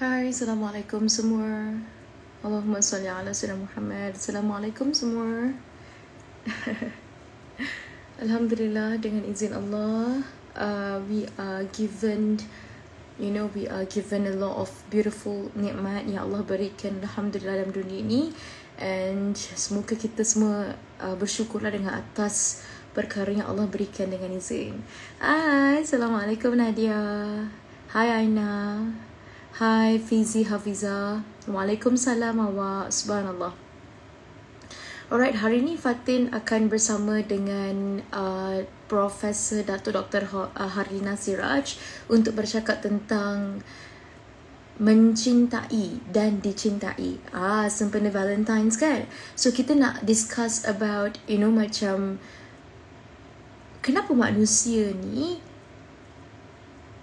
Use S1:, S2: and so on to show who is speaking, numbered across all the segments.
S1: Hai, Assalamualaikum semua. Allahumma salli ala Sayyidina Muhammad. Assalamualaikum semua. Alhamdulillah, dengan izin Allah, we are given, we are given a lot of beautiful nikmat yang Allah berikan Alhamdulillah dalam dunia ini. And semoga kita semua bersyukurlah dengan atas perkara yang Allah berikan dengan izin. Hai, Assalamualaikum Nadia. Hai Aina. Hai Fizi Hafiza. Waalaikumsalam awak. Subhanallah. Alright, hari ni Fatin akan bersama dengan Profesor Dato' Dr. Harlina Siraj untuk bercakap tentang mencintai dan dicintai. Sempena Valentine's kan? So kita nak discuss about, macam kenapa manusia ni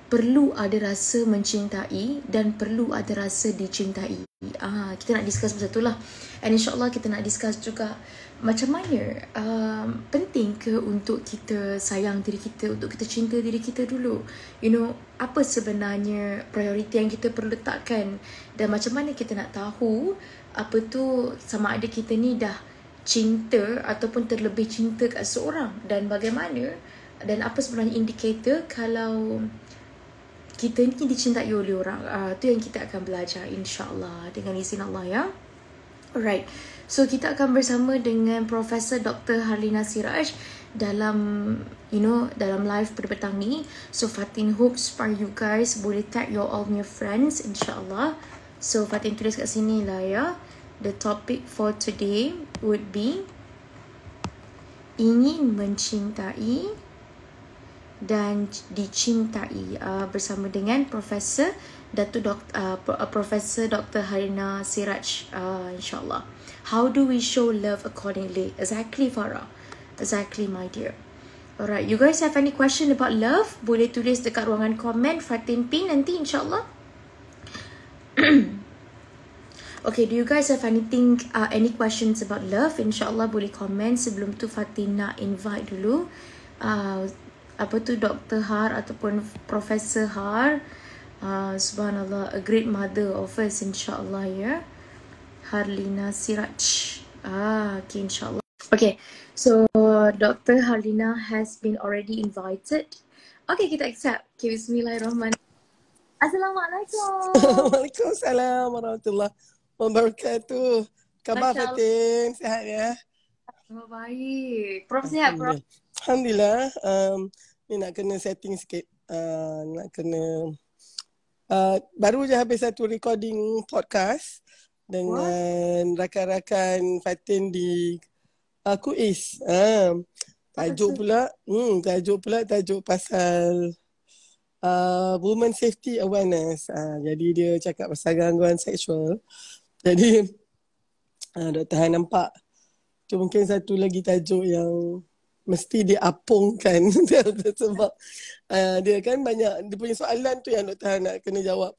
S1: perlu ada rasa mencintai dan perlu ada rasa dicintai. Kita nak discuss pasal tu lah. And insyaAllah kita nak discuss juga macam mana penting ke untuk kita sayang diri kita, untuk kita cinta diri kita dulu. Apa sebenarnya prioriti yang kita perlu letakkan, dan macam mana kita nak tahu apa tu, sama ada kita ni dah cinta ataupun terlebih cinta kat seorang, dan bagaimana dan apa sebenarnya indikator kalau kita ni dicintai oleh orang. Tu yang kita akan belajar insyaAllah dengan izin Allah ya. Alright, so kita akan bersama dengan Profesor Dr. Harlina Siraj dalam dalam live pada petang ni. So Fatin hopes for you guys boleh tag all your friends insyaAllah. So Fatin tulis kat sini lah ya. The topic for today would be ingin mencintai dan dicintai, bersama dengan Profesor Profesor Dr. Harlina Siraj, insyaAllah. How do we show love accordingly? Exactly, Farah. Exactly, my dear. Alright, you guys have any question about love? Boleh tulis dekat ruangan komen, Fatin pin nanti insyaAllah. Okay, do you guys have anything, any questions about love? InsyaAllah boleh komen. Sebelum tu Fatin nak invite dulu Dr. Har ataupun Profesor Har. Subhanallah, a great mother of us insyaAllah ya. Harlina Siraj. Okay, insyaAllah. Okay, so Dr. Harlina has been already invited. Okay, kita accept. Okay, bismillahirrahmanirrahim. Assalamualaikum.
S2: Waalaikumsalam warahmatullahi wabarakatuh. Khabar Fatin? Sihat ya?
S1: Baik. Prof sihat, Prof?
S2: Alhamdulillah. Ni nak kena setting sikit. Nak kena baru je habis satu recording podcast dengan rakan-rakan Fatin di Kuis. Tajuk pasal women safety awareness. Jadi dia cakap pasal gangguan seksual. Jadi Dr. Han nampak tu mungkin satu lagi tajuk yang mesti diapungkan sebab dia kan banyak, dia punya soalan tu yang Dr. Han nak kena jawab.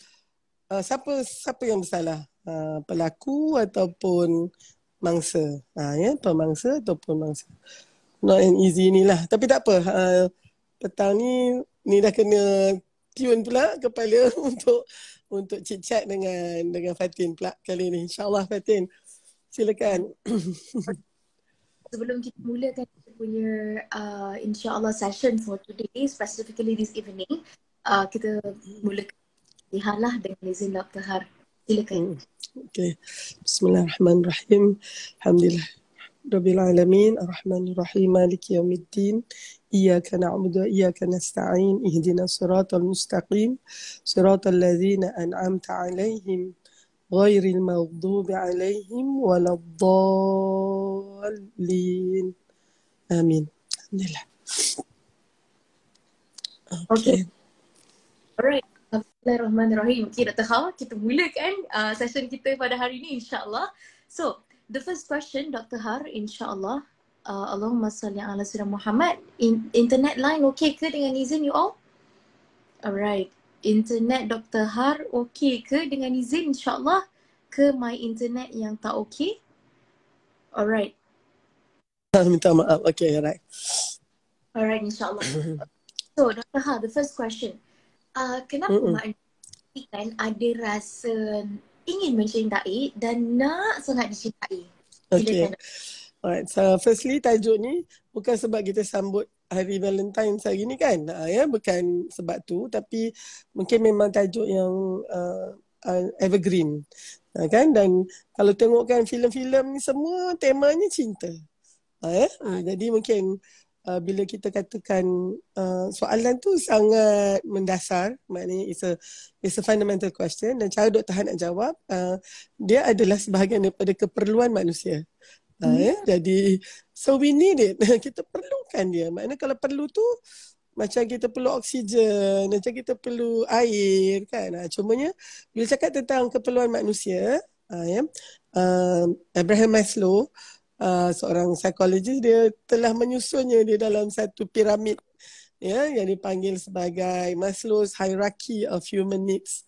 S2: Siapa yang bersalah? Pelaku ataupun mangsa? Pemangsa ataupun mangsa. Not an easy ni lah. Tapi tak apa. Petang ni dah kena tune pula kepala untuk chit-chat dengan Fatin pula kali ni. InsyaAllah Fatin. Silakan.
S1: Sebelum kita mulakan kita punya insyaAllah session for today, specifically this evening, kita mulakan lihatlah dengan izin Dr. Har. Silakan.
S2: Okay. Bismillahirrahmanirrahim. Alhamdulillah Rabbil Alamin. Ar-Rahmanir-Rahim. Maliki yawmiddin. Iyaka na'budu wa iyaka nasta'in. Ihdina siratal mustaqim. Siratal ladzina an'amta 'alaihim. Ghairil maghdubi 'alaihim waladdallin. Amin. Alhamdulillah.
S1: Okay. Alright. Bismillahirrahmanirrahim. Okay, Dr. Ha, kita mulakan session kita pada hari ini insyaAllah. So, the first question, Dr. Har, insyaAllah. Allahumma salli ala Sayyidina Muhammad. Internet line okay ke dengan izin you all? Alright. Internet Dr. Har okay ke dengan izin insyaAllah? Ke my internet yang tak okay? Alright.
S2: Minta maaf. Okay, alright.
S1: Alright, insyaAllah. So, Dr. Har, the first question. Kenapa kan ada rasa ingin mencintai dan nak sangat dicintai.
S2: Okay.
S1: Silakan.
S2: Alright, so firstly tajuk ni bukan sebab kita sambut Hari Valentine hari ni kan, ya, bukan sebab tu, tapi mungkin memang tajuk yang evergreen, kan, dan kalau tengokkan filem-filem ni semua temanya cinta, ya. Jadi mungkin bila kita katakan soalan tu sangat mendasar, maknanya it's a fundamental question, dan cara Dr. Han nak jawab, dia adalah sebahagian daripada keperluan manusia. Jadi so we need it. Kita perlukan dia. Maknanya kalau perlu tu macam kita perlu oksigen, macam kita perlu air kan. Cumanya bila cakap tentang keperluan manusia, Abraham Maslow, seorang psikologis, dia telah menyusunnya di dalam satu piramid, ya, yang dipanggil sebagai Maslow's Hierarchy of Human Needs.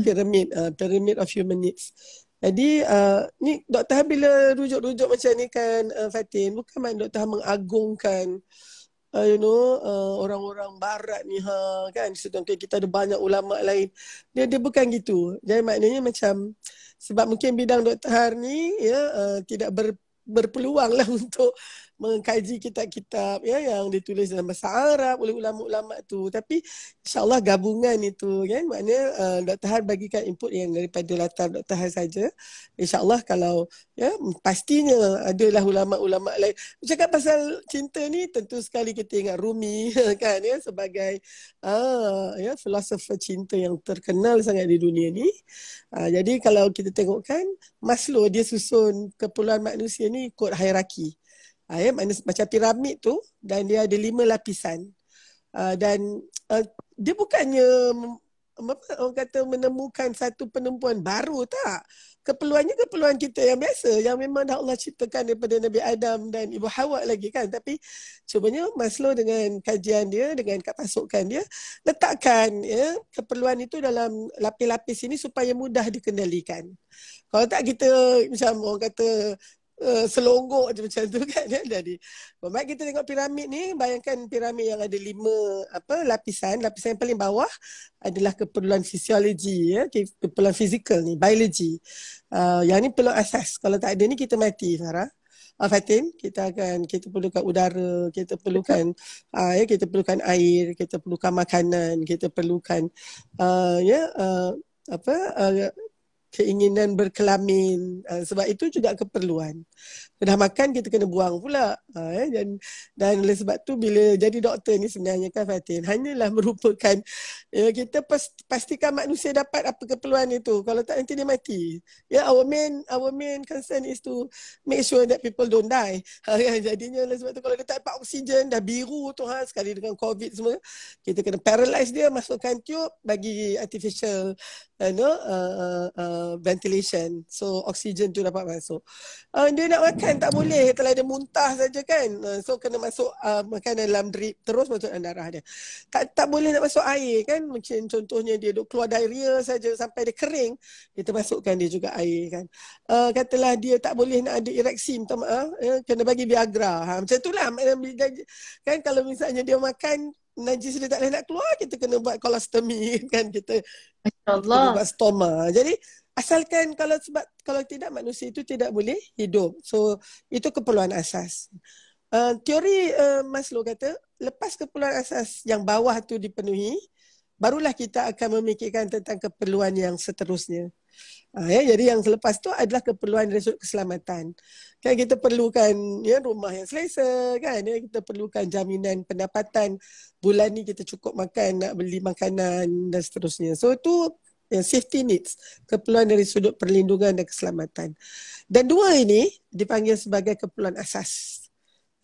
S2: Pyramid of Human Needs. Jadi ni Dr. Han bila rujuk-rujuk macam ni kan, Fatin, bukan maksud Dr. Han mengagungkan orang-orang barat ni, kan, sedangkan kita ada banyak ulama lain. Dia bukan gitu. Jadi maknanya macam sebab mungkin bidang Dr. Han ni, ya, tidak berpeluang lah untuk mengkaji kitab-kitab, ya, yang ditulis dalam bahasa Arab oleh ulama-ulama tu, tapi insyaAllah gabungan itu, kan, maknanya Dr. Han bagikan input yang daripada latar Dr. Han saja. InsyaAllah kalau, ya, pastinya adalah ulama-ulama lain. Cakap pasal cinta ni, tentu sekali kita ingat Rumi kan, ya, sebagai ya, filosofer cinta yang terkenal sangat di dunia ni. Jadi kalau kita tengokkan Maslow, dia susun keperluan manusia ni ikut hierarki. Ya, macam piramid tu, dan dia ada 5 lapisan. Dan dia bukannya orang kata menemukan satu penemuan baru, tak. Keperluannya keperluan kita yang biasa, yang memang dah Allah ciptakan daripada Nabi Adam dan Ibu Hawa lagi kan. Tapi cumanya Maslow dengan kajian dia, dengan pasukan dia, letakkan, ya, keperluan itu dalam lapis-lapis ini supaya mudah dikendalikan. Kalau tak kita macam orang kata selonggok macam tu kan, ya. Jadi baik kita tengok piramid ni, bayangkan piramid yang ada 5 lapisan. Lapisan yang paling bawah adalah keperluan fisiologi, ya, keperluan fizikal ni, biologi. Yang ni perlu asas. Kalau tak ada ni kita mati, Farah. Fatin, kita perlukan udara, kita perlukan kita perlukan air, kita perlukan makanan, kita perlukan keinginan berkelamin, sebab itu juga keperluan. Dah makan kita kena buang pula, dan oleh sebab tu bila jadi doktor ni sebenarnya kan, Fatin, hanyalah merupakan, ya, kita pastikan manusia dapat apa keperluan itu. Kalau tak nanti dia mati. Ya, our main concern is to make sure that people don't die. Jadinya oleh sebab tu kalau dia tak dapat oksigen, dah biru tu, sekali dengan COVID semua, kita kena paralyze dia, masukkan tube, bagi artificial ventilation, so oksigen tu dapat masuk. Dia nak makan tak boleh, telah dia muntah saja kan, so kena masuk makanan dalam drip, terus masuk dalam darah dia. Tak boleh nak masuk air kan, mungkin contohnya dia duk keluar diarrhea saja sampai dia kering, kita masukkan dia juga air kan. Katalah dia tak boleh nak ada ereksi, minta maaf, kena bagi Viagra, macam itulah kan. Kalau misalnya dia makan najis dia tak boleh nak keluar, kita kena buat kolostomi kan, kita kena buat stoma. Jadi asalkan kalau tidak, manusia itu tidak boleh hidup. So itu keperluan asas. Teori Maslow kata, lepas keperluan asas yang bawah tu dipenuhi, barulah kita akan memikirkan tentang keperluan yang seterusnya. Jadi yang selepas tu adalah keperluan dari sudut keselamatan. Kan kita perlukan, ya, rumah yang selesa kan, ya, kita perlukan jaminan pendapatan bulan ni, kita cukup makan, nak beli makanan dan seterusnya. So itu safety needs, keperluan dari sudut perlindungan dan keselamatan. Dan dua ini dipanggil sebagai keperluan asas.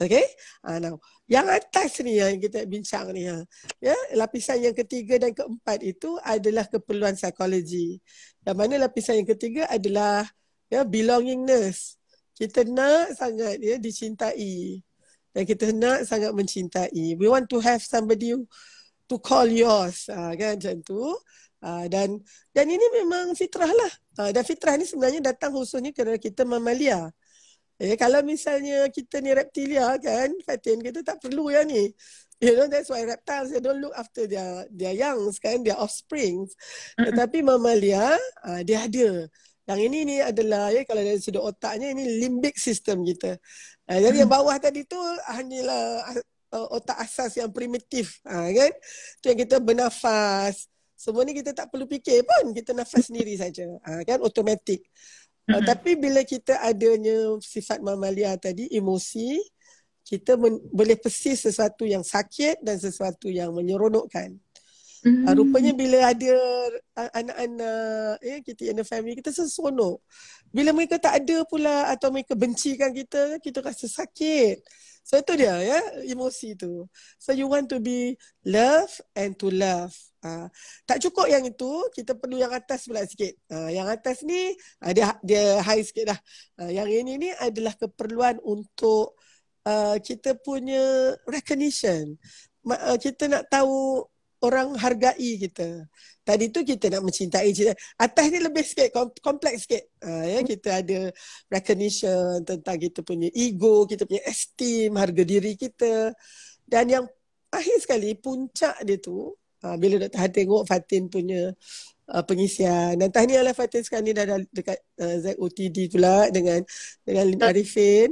S2: Okay? Now, yang atas ni yang kita bincang ni, ya, lapisan yang ketiga dan keempat itu adalah keperluan psikologi. Yang mana lapisan yang ketiga adalah, ya, belongingness. Kita nak sangat, ya, dicintai, dan kita nak sangat mencintai. We want to have somebody to call yours, kan, macam tu. Dan ini memang fitrah lah. Dan fitrah ni sebenarnya datang khususnya kerana kita mamalia. Kalau misalnya kita ni reptilia kan, Fatin, kita tak perlu yang ni. You know, that's why reptiles, they don't look after their youngs kan, their offsprings. Tetapi mamalia, dia ada. Yang ini ni adalah, kalau dari sudut otaknya, ini limbic system kita. Jadi yang bawah tadi tu hanyalah otak asas yang primitif, kan? Tu yang kita bernafas. Semua ni kita tak perlu fikir pun, kita nafas sendiri saja, kan? Automatik. Tapi bila kita adanya sifat mamalia tadi, emosi, kita boleh persis sesuatu yang sakit dan sesuatu yang menyeronokkan. Rupanya bila ada anak-anak kita in the family, kita seronok. Bila mereka tak ada pula atau mereka bencikan kita, kita rasa sakit. So itu dia emosi tu. So you want to be love and to love. Tak cukup yang itu, kita perlu yang atas pula sikit. Yang atas ni dia high sikit dah. Yang ini ni adalah keperluan untuk kita punya recognition. Kita nak tahu orang hargai kita. Tadi tu kita nak mencintai. Atas ni lebih sikit, kompleks sikit. Kita ada recognition tentang kita punya ego, kita punya esteem, harga diri kita. Dan yang akhir sekali, puncak dia tu, bila Dr. Han tengok Fatin punya pengisian. Dan tahniahlah Fatin sekarang ni dah dekat ZOTD pula dengan Arifin.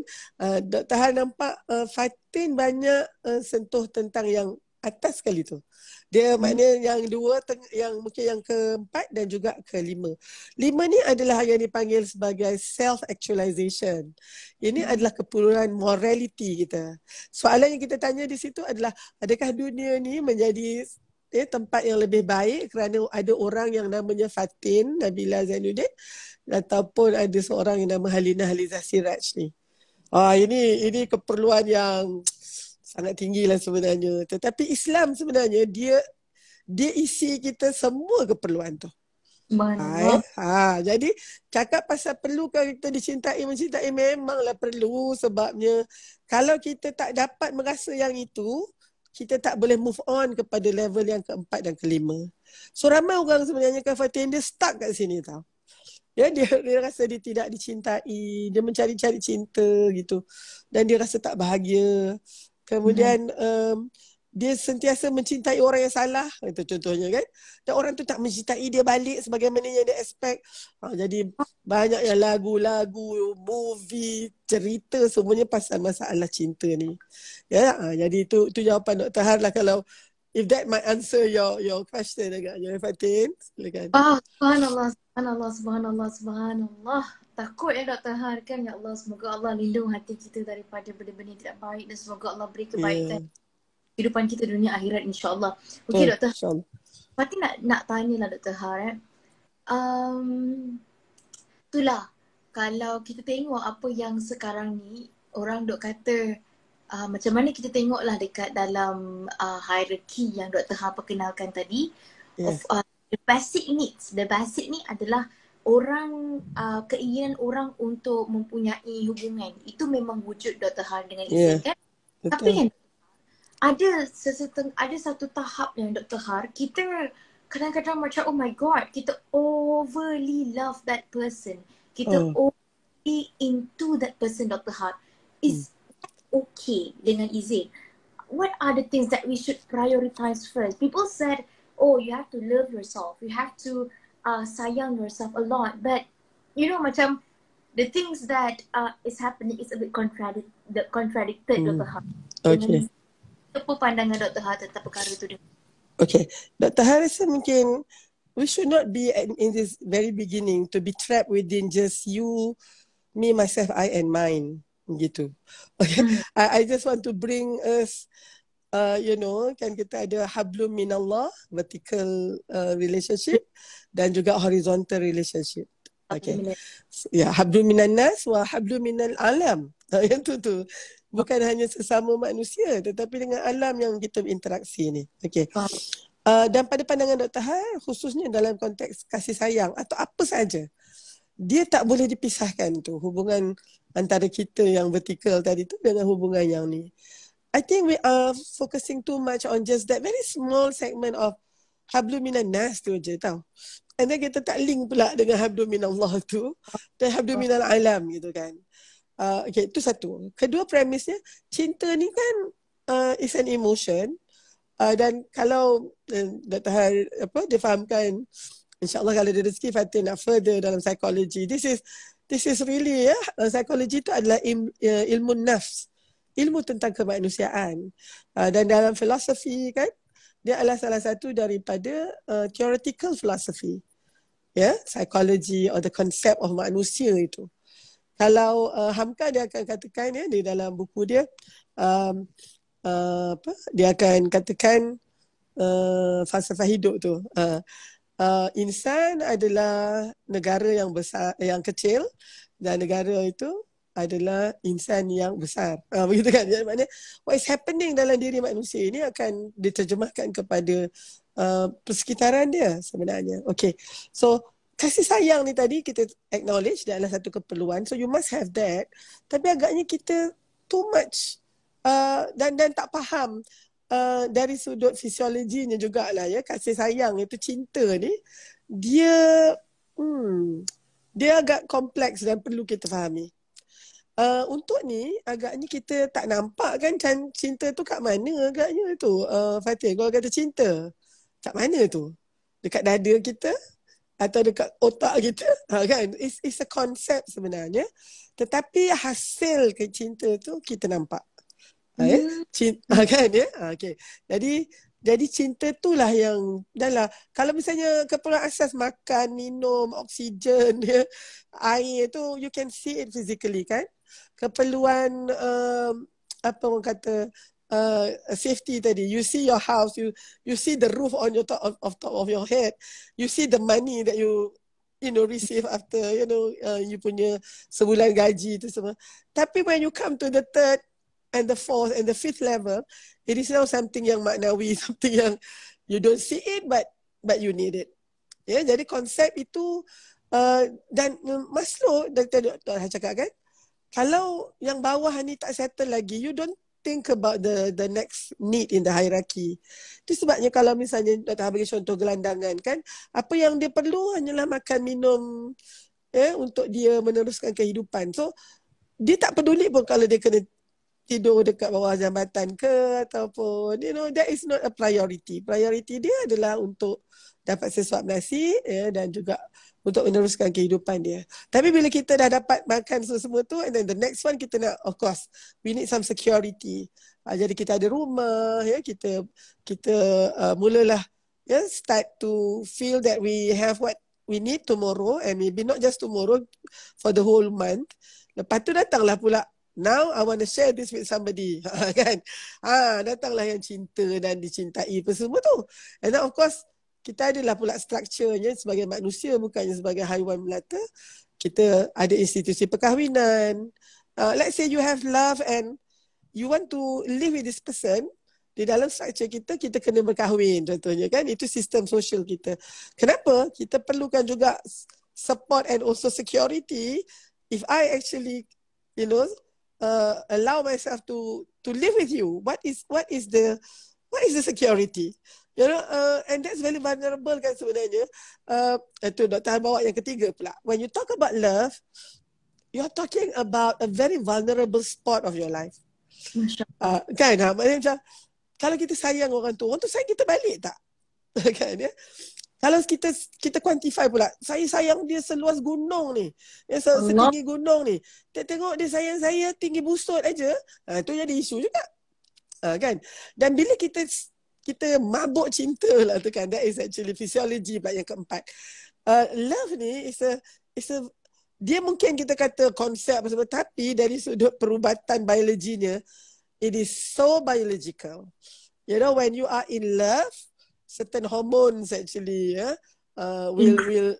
S2: Dr. Han nampak Fatin banyak sentuh tentang yang atas sekali tu. Dia maknanya yang dua, yang mungkin yang keempat dan juga kelima. Lima ni adalah yang dipanggil sebagai self-actualization. Ini adalah keperluan morality kita. Soalan yang kita tanya di situ adalah, adakah dunia ni menjadi tempat yang lebih baik kerana ada orang yang namanya Fatin Nabila Zainuddin ataupun ada seorang yang nama Halina Haliza Siraj ni. Ini keperluan yang sangat tinggi lah sebenarnya. Tetapi Islam sebenarnya dia isi kita semua keperluan tu. Jadi cakap pasal perlukah kita dicintai, mencintai, memanglah perlu. Sebabnya kalau kita tak dapat merasa yang itu, kita tak boleh move on kepada level yang keempat dan kelima. So ramai orang sebenarnya kan Fatin, dia stuck kat sini tau. Dia rasa dia tidak dicintai, dia mencari-cari cinta gitu. Dan dia rasa tak bahagia. Kemudian dia sentiasa mencintai orang yang salah, itu contohnya kan. Dan orang tu tak mencintai dia balik sebagaimana yang dia expect. Jadi banyak yang lagu-lagu, movie, cerita semuanya pasal masalah cinta ni. Jadi itu jawapan Dr. Har lah, kalau if that might answer your question agaknya Fatin. Silakan.
S1: Subhanallah. Takut Dr. Har kan, ya Allah, semoga Allah lindung hati kita daripada benda-benda yang tidak baik dan semoga Allah beri kebaikan kehidupan kita dunia akhirat, insya-Allah. Okey Dr. Har. Fatin nak tanyalah Dr. Har. Itulah, kalau kita tengok apa yang sekarang ni orang dok kata, macam mana kita tengoklah dekat dalam hierarchy yang Dr. Har perkenalkan tadi, of the basic needs. The basic ni adalah orang, keinginan orang untuk mempunyai hubungan. Itu memang wujud Dr. Har dengan Izin kan. Betul. Tapi kan ada satu tahap yang Dr. Har, kita kadang-kadang macam oh my god, kita overly love that person. Kita overly into that person, Dr. Har. Is okay dengan Izin? What are the things that we should prioritize first? People said, oh, you have to love yourself. You have to sayang yourself a lot. But, you know, macam the things that is happening is a bit contradicted, Dr. Har.
S2: Okay.
S1: Apa pandangan Dr. Har tentang perkara tu?
S2: Okay. Dr. Har rasa mungkin we should not be in this very beginning to be trapped within just you, me, myself, I and mine. Gitu. Okay. I just want to bring us, you know, kan kita ada hablum minallah, vertical relationship, dan juga horizontal relationship. Okay. Hablum minannas wa hablum minal alam. Yang tu. Bukan hanya sesama manusia, tetapi dengan alam yang kita berinteraksi ni. Okay. Dan pada pandangan Dr. Har, khususnya dalam konteks kasih sayang atau apa saja, dia tak boleh dipisahkan tu, hubungan antara kita yang vertikal tadi tu dengan hubungan yang ni. I think we are focusing too much on just that very small segment of hablum minan nas tu je tau. And then kita tak link pula dengan hablum minallah tu dan hablum minal alam gitu kan. Okay, itu satu. Kedua premisnya, cinta ni kan is an emotion. Dan kalau Dr. Har dia fahamkan, InsyaAllah kalau ada rezeki Fatin nak further dalam psikologi. This is really psikologi itu adalah ilmu nafs, ilmu tentang kemanusiaan. Dan dalam filosofi kan, dia adalah salah satu daripada theoretical philosophy. Psychology or the concept of manusia itu. Kalau Hamka dia akan katakan di dalam buku dia, dia akan katakan falsafah hidup tu. Insan adalah negara yang besar, yang kecil, dan negara itu adalah insan yang besar. Begitu kan? Jadi maknanya what is happening dalam diri manusia ini akan diterjemahkan kepada persekitaran dia sebenarnya. Okay. So kasih sayang ni tadi kita acknowledge dia adalah satu keperluan. So you must have that. Tapi agaknya kita too much dan tak faham dari sudut fisiologinya jugalah kasih sayang itu cinta ni dia agak kompleks dan perlu kita fahami. Untuk ni agaknya kita tak nampak kan cinta tu kat mana agaknya tu. Fatih, kalau kata cinta kat mana tu? Dekat dada kita atau dekat otak kita? Kan? It's a concept sebenarnya. Tetapi hasil ke cinta tu kita nampak. Kan okay. Jadi cinta itulah yang kalau misalnya keperluan asas makan, minum, oksigen, air tu you can see it physically kan. Keperluan apa orang kata safety tadi, you see your house, you see the roof on your top of your head, you see the money that you receive after you punya sebulan gaji tu semua. Tapi when you come to the third and the fourth and the fifth level, it is now something yang maknawi, something yang you don't see it but you need it. Jadi konsep itu dan Maslow Dr. cakap kan, kalau yang bawah ni tak settle lagi, you don't think about the next need in the hierarchy. Itu sebabnya kalau misalnya Dr. bagi contoh gelandangan kan, apa yang dia perlu hanyalah makan, minum untuk dia meneruskan kehidupan. So dia tak peduli pun kalau dia kena tidur dekat bawah jambatan ke ataupun that is not a priority. Priority dia adalah untuk dapat sesuap nasi dan juga untuk meneruskan kehidupan dia. Tapi bila kita dah dapat makan semua tu, and then the next one kita nak, of course we need some security. Jadi kita ada rumah, kita mulalah start to feel that we have what we need tomorrow, and maybe not just tomorrow, for the whole month. Lepas tu datanglah pula, now I want to share this with somebody. Kan? Datanglah yang cinta dan dicintai apa semua tu. And then of course, kita adalah pula strukturnya sebagai manusia, bukannya sebagai haiwan melata. Kita ada institusi perkahwinan. Let's say you have love and you want to live with this person. Di dalam struktur kita kena berkahwin contohnya kan. Itu sistem sosial kita. Kenapa? Kita perlukan juga support and also security. If I actually, allow myself to live with you, what is the security? And that's very vulnerable kan sebenarnya. Itu Dr. bawa yang ketiga pula. When you talk about love, you're talking about a very vulnerable spot of your life. Kan? Maknanya macam, kalau kita sayang orang tu sayang kita balik tak? Kan ya? Kalau kita quantify pula, saya sayang dia seluas gunung ni, setinggi gunung ni. Tengok dia sayang saya tinggi busut aja, itu jadi isu juga. Kan? Dan bila kita mabuk cinta lah tu kan, that is actually physiology pula yang keempat. Love ni is a dia mungkin kita kata konsep apa semua, tapi dari sudut perubatan biologinya, it is so biological. When you are in love, certain hormones actually will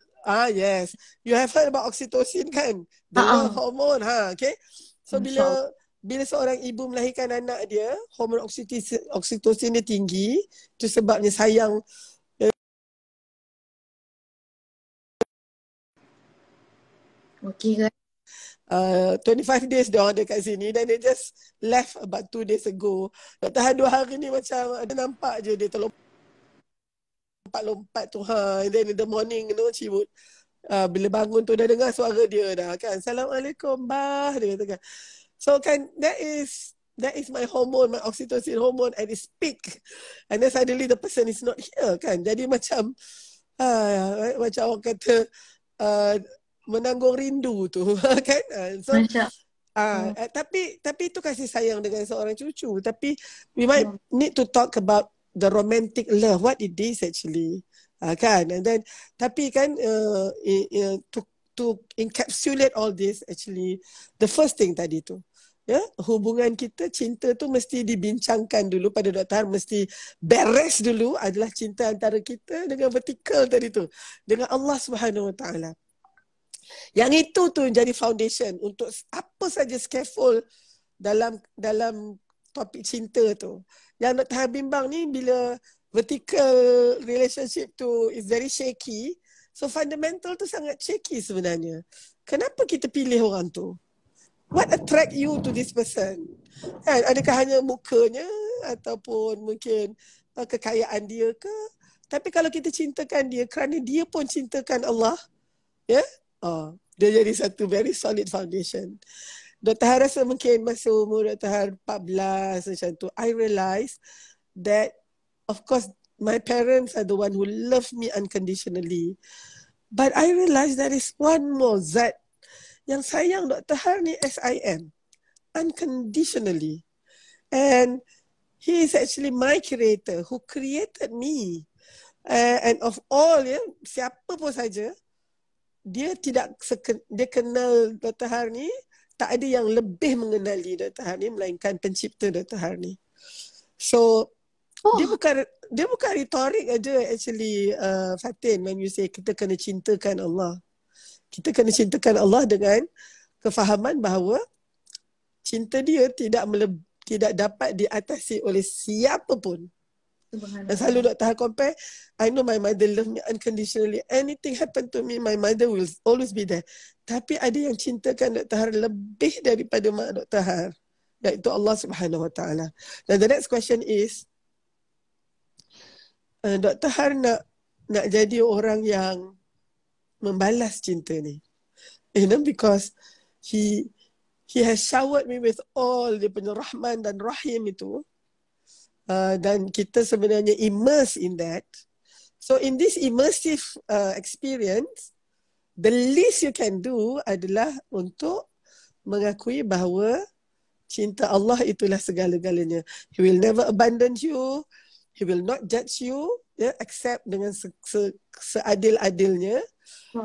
S2: yes, you have heard about oxytocin kan, the love hormone okay. So bila seorang ibu melahirkan anak dia, hormon oksitosin dia tinggi, itu sebabnya sayang.
S1: Okay guys.
S2: 25 days dia orang ada kat sini, dan dia just left about 2 days ago. Dah tahan 2 hari ni macam ada nampak je dia terlompat-lompat tu. And then in the morning, she would Bila bangun tu dah dengar suara dia dah kan. Assalamualaikum, bah, dia kata kan. So kan, that is my hormone, my oxytocin hormone at its peak. And then suddenly the person is not here kan. Jadi macam, macam orang kata, menanggung rindu tu kan. So,
S1: Masya.
S2: tapi itu kasih sayang dengan seorang cucu. Tapi we might need to talk about the romantic love, what it is actually. Kan, and then tapi kan to encapsulate all this, actually the first thing tadi tu, ya, hubungan kita, cinta tu mesti dibincangkan dulu pada Dr. Har, mesti beres dulu adalah cinta antara kita dengan vertikal tadi tu, dengan Allah Subhanahu Wa Taala. Yang itu tu jadi foundation untuk apa saja scaffold dalam topik cinta tu. Yang Dr. Har bimbang ni, bila vertical relationship tu is very shaky, so fundamental tu sangat shaky sebenarnya. Kenapa kita pilih orang tu? What attract you to this person? Adakah hanya mukanya ataupun mungkin kekayaan dia ke? Tapi kalau kita cintakan dia kerana dia pun cintakan Allah, ya, dia jadi satu very solid foundation. Dr. Har rasa mungkin masa umur Dr. Har 14 macam tu, I realise that of course my parents are the one who love me unconditionally. But I realise there is one more zat yang sayang Dr. Har ni as I am, unconditionally. And he is actually my creator who created me. And of all, ya, siapa pun saja, dia kenal Dr. Har ni, tak ada yang lebih mengenali Dr. Har ni melainkan pencipta Dr. Har ni. So dia bukan retorik aja actually, Fatin, when you say kita kena cintakan Allah. Kita kena cintakan Allah dengan kefahaman bahawa cinta dia tidak dapat diatasi oleh siapa pun. Dan selalu Dr. Har compare, I know my mother love me unconditionally. Anything happen to me, my mother will always be there. Tapi ada yang cintakan Dr. Har lebih daripada mak Dr. Har, iaitu Allah Subhanahu Wa Taala. Dan the next question is, Dr. Har nak jadi orang yang membalas cinta ni. You know, because he has showered me with all dia punya Rahman dan Rahim itu. Dan kita sebenarnya immerse in that. So in this immersive experience, the least you can do adalah untuk mengakui bahawa cinta Allah itulah segala-galanya. He will never abandon you. He will not judge you, ya, except dengan seadil-adilnya.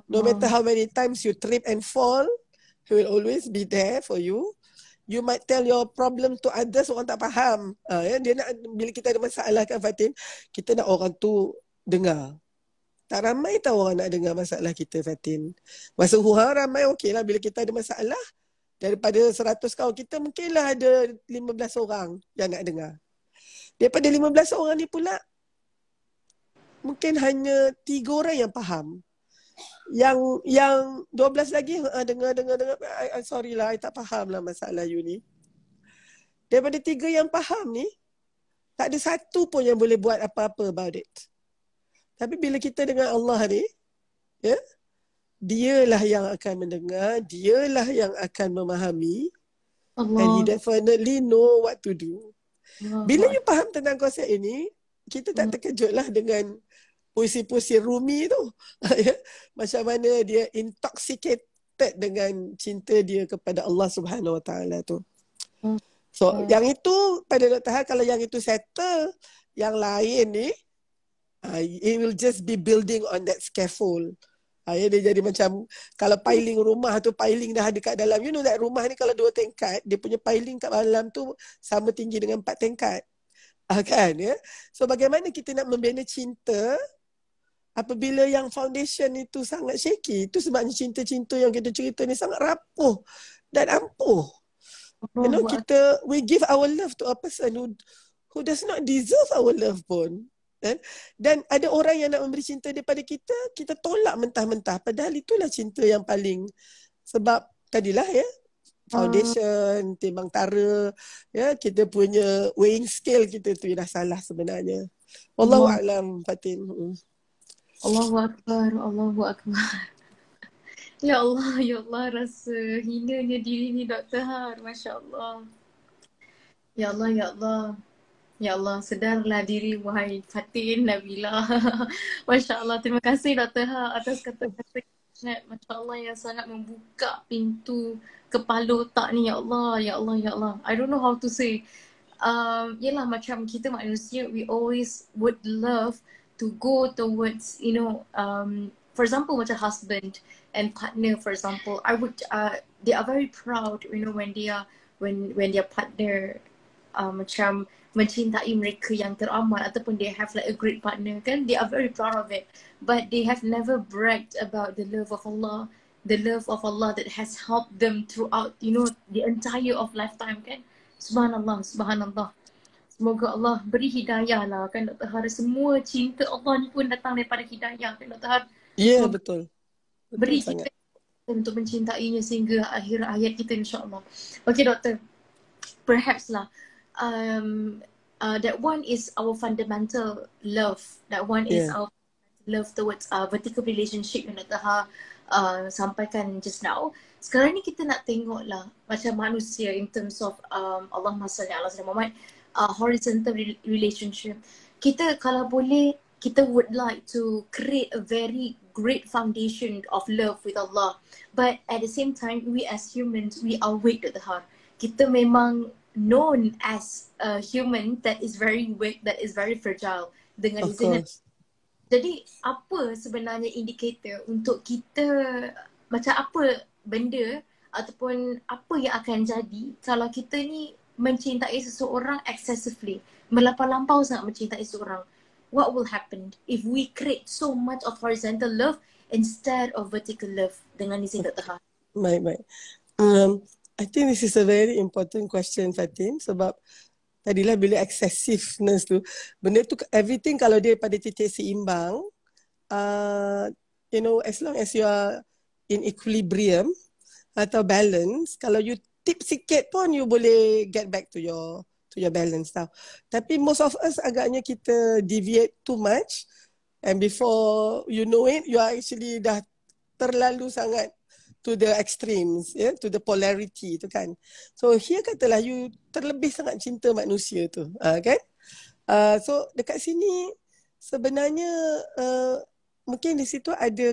S2: No matter how many times you trip and fall, he will always be there for you. You might tell your problem to others, orang tak faham. Ya, dia nak, bila kita ada masalah kan Fatin, kita nak orang tu dengar. Tak ramai tahu orang nak dengar masalah kita, Fatin. Masa ramai okey lah. Bila kita ada masalah, daripada 100 kawan kita, mungkinlah ada 15 orang yang nak dengar. Daripada 15 orang ni pula, mungkin hanya 3 orang yang faham. Yang 12 lagi dengar. Sorry lah, I tak faham lah masalah you ni. Daripada 3 yang faham ni, tak ada satu pun yang boleh buat apa-apa about it. Tapi bila kita dengan Allah ni, ya, dialah yang akan mendengar, dialah yang akan memahami. Allah. And he definitely know what to do. Bila you faham tentang konsep ini, kita tak terkejutlah dengan puisi-puisi Rumi tu. Macam mana dia intoxicated dengan cinta dia kepada Allah Subhanahu Wa Taala tu. So, yang itu pada Dr. Har, kalau yang itu settle, yang lain ni, it will just be building on that scaffold. Dia jadi macam, kalau piling rumah tu, piling dah ada kat dalam. You know that rumah ni kalau 2 tingkat, dia punya piling kat dalam tu sama tinggi dengan 4 tingkat. Kan, ya? So bagaimana kita nak membina cinta apabila yang foundation itu sangat shaky? Itu sebabnya cinta-cinta yang kita cerita ni sangat rapuh dan ampuh. You know, we give our love to a person who does not deserve our love pun. Dan ada orang yang nak memberi cinta daripada kita, kita tolak mentah-mentah. Padahal itulah cinta yang paling, sebab tadilah, ya, foundation, timbang tara, ya, kita punya weighing scale kita tu dah salah sebenarnya. Wallahu a'lam, Fatin.
S1: Allahu Akbar, Allahu Akbar. Ya Allah, rasa hinanya diri ni Dr. Har. Masya Allah. Ya Allah, ya Allah. Ya Allah, sedarlah diri wahai Fatin Nabila. Masya Allah, terima kasih Dr. Ha atas kata-kata yang Masya Allah yang sangat membuka pintu kepala otak ni. Ya Allah, ya Allah, ya Allah. I don't know how to say. Yelah macam kita manusia, we always would love to go towards, for example macam husband and partner, for example, they are very proud, when they are, when their partner macam mencintai mereka yang teramat ataupun they have like a great partner kan, they are very proud of it, but they have never bragged about the love of Allah, the love of Allah that has helped them throughout, the entire of lifetime kan. Subhanallah, subhanallah. Semoga Allah beri hidayah lah kan Dr. Har. Semua cinta Allah ni pun datang daripada hidayah kan Dr. Har.
S2: Ya,
S1: Semoga
S2: betul.
S1: beri
S2: Betul sangat.
S1: kita untuk mencintainya sehingga akhir hayat kita insyaAllah. Okay Doktor, perhaps lah, that one is our fundamental love. That one is
S2: Yeah.
S1: our love towards vertical relationship yang Dr. Ha sampaikan just now. Sekarang ni kita nak tengok lah macam manusia in terms of Allahumma salli ala sayyidina Muhammad, horizontal relationship. Kita kalau boleh, kita would like to create a very great foundation of love with Allah. But at the same time, we as humans, we are weak Dr. Ha. Kita memang known as a human that is very weak, that is very fragile dengan
S2: Of
S1: izin.
S2: course.
S1: Jadi apa sebenarnya indikator untuk kita, macam apa benda ataupun apa yang akan jadi kalau kita ni mencintai seseorang excessively, melampau-lampau sangat mencintai seseorang. What will happen if we create so much of horizontal love instead of vertical love, dengan izin Dr. Ha?
S2: Baik. I think this is a very important question, Fatin, sebab tadilah bila excessiveness tu, benda tu everything kalau dia pada titik seimbang, as long as you are in equilibrium atau balance, kalau you tip sikit pun you boleh get back to your balance tau. Tapi most of us agaknya kita deviate too much, and before you know it, you are actually dah terlalu sangat to the extremes, to the polarity tu kan. So here katalah you terlebih sangat cinta manusia tu, kan? So dekat sini sebenarnya mungkin di situ ada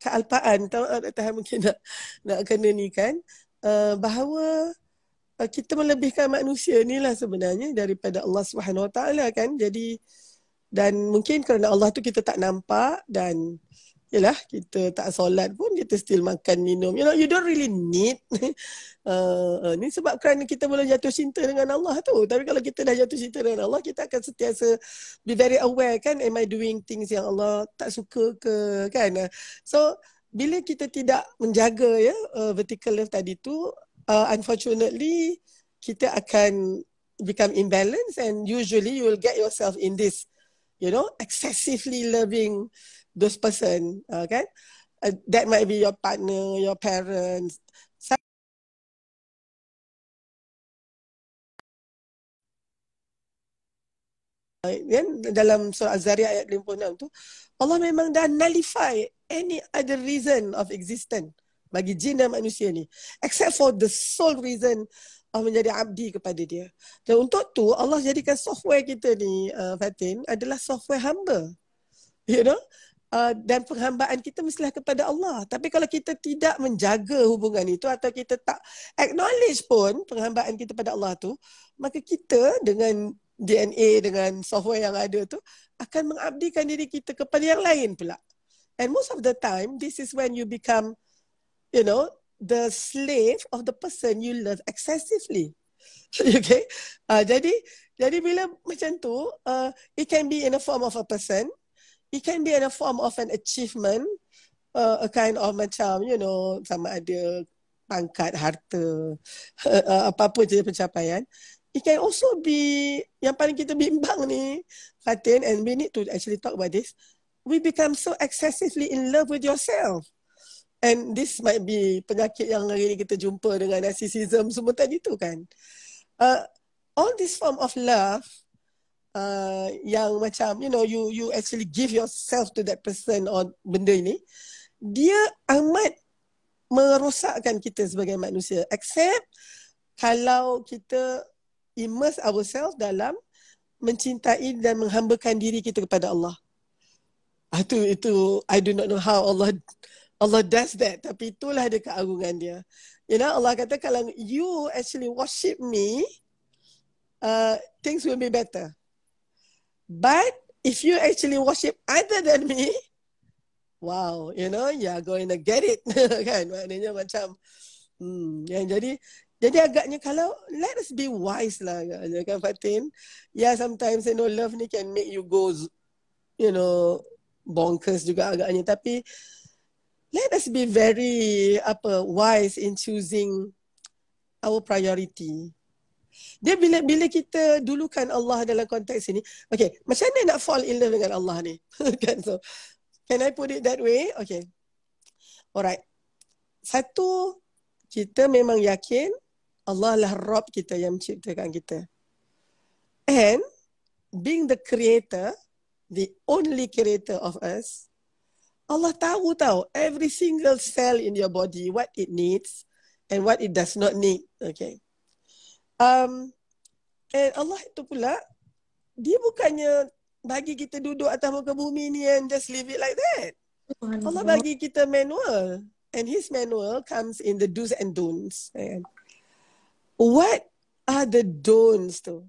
S2: kealpaan, tahu mungkin nak kena ni kan, bahawa kita melebihkan manusia ni lah sebenarnya daripada Allah Subhanahu Wa Taala kan. Jadi, dan mungkin kerana Allah tu kita tak nampak, dan yelah kita tak solat pun kita still makan minum, you don't really need ni sebab kerana kita boleh jatuh cinta dengan Allah tu. Tapi kalau kita dah jatuh cinta dengan Allah, kita akan sentiasa be very aware kan, am I doing things yang Allah tak suka ke kan. So bila kita tidak menjaga vertical love tadi tu, unfortunately kita akan become imbalanced, and usually you will get yourself in this excessively loving those person, kan? That might be your partner, your parents. Dalam surah Az-Zariyat ayat 56 tu, Allah memang dah nullify any other reason of existence bagi jin dan manusia ni, except for the sole reason of menjadi abdi kepada dia. Dan untuk tu Allah jadikan software kita ni, Fatin, adalah software hamba. Dan penghambaan kita mestilah kepada Allah. Tapi kalau kita tidak menjaga hubungan itu, atau kita tak acknowledge pun penghambaan kita pada Allah tu, maka kita dengan DNA, dengan software yang ada tu, akan mengabdikan diri kita kepada yang lain pula. And most of the time, this is when you become, the slave of the person you love excessively. Okay? Jadi bila macam tu, it can be in a form of a person, it can be in a form of an achievement, a kind of macam, sama ada pangkat, harta, apa-apa je pencapaian. It can also be, yang paling kita bimbang ni, Fatin, and we need to actually talk about this, we become so excessively in love with yourself. And this might be penyakit yang hari ni kita jumpa dengan narcissism semua tadi tu kan. All this form of love, yang macam you actually give yourself to that person or benda ini, dia amat merosakkan kita sebagai manusia, except kalau kita immerse ourselves dalam mencintai dan menghambakan diri kita kepada Allah. Itu I do not know how Allah does that, tapi itulah dia keagungan dia. You know, Allah kata kalau you actually worship me, things will be better. But if you actually worship other than me, wow, you know, you're going to get it. Kan, maknanya macam yang jadi agaknya kalau let us be wise lah kan Fatin. Yeah, sometimes you know love ni can make you go, you know, bonkers juga agaknya, tapi let us be very wise in choosing our priority. Dia bila kita dulukan Allah dalam konteks ini, okay, macam mana nak fall in love dengan Allah ni? Kan, so can I put it that way? Okay, alright. Satu, kita memang yakin Allah lah Rabb kita yang menciptakan kita. And being the creator, the only creator of us, Allah tahu every single cell in your body, what it needs and what it does not need. Okay. And Allah itu pula, dia bukannya bagi kita duduk atas muka bumi ni and just leave it like that. Allah bagi kita manual. And his manual comes in the do's and don'ts. What are the don'ts tu?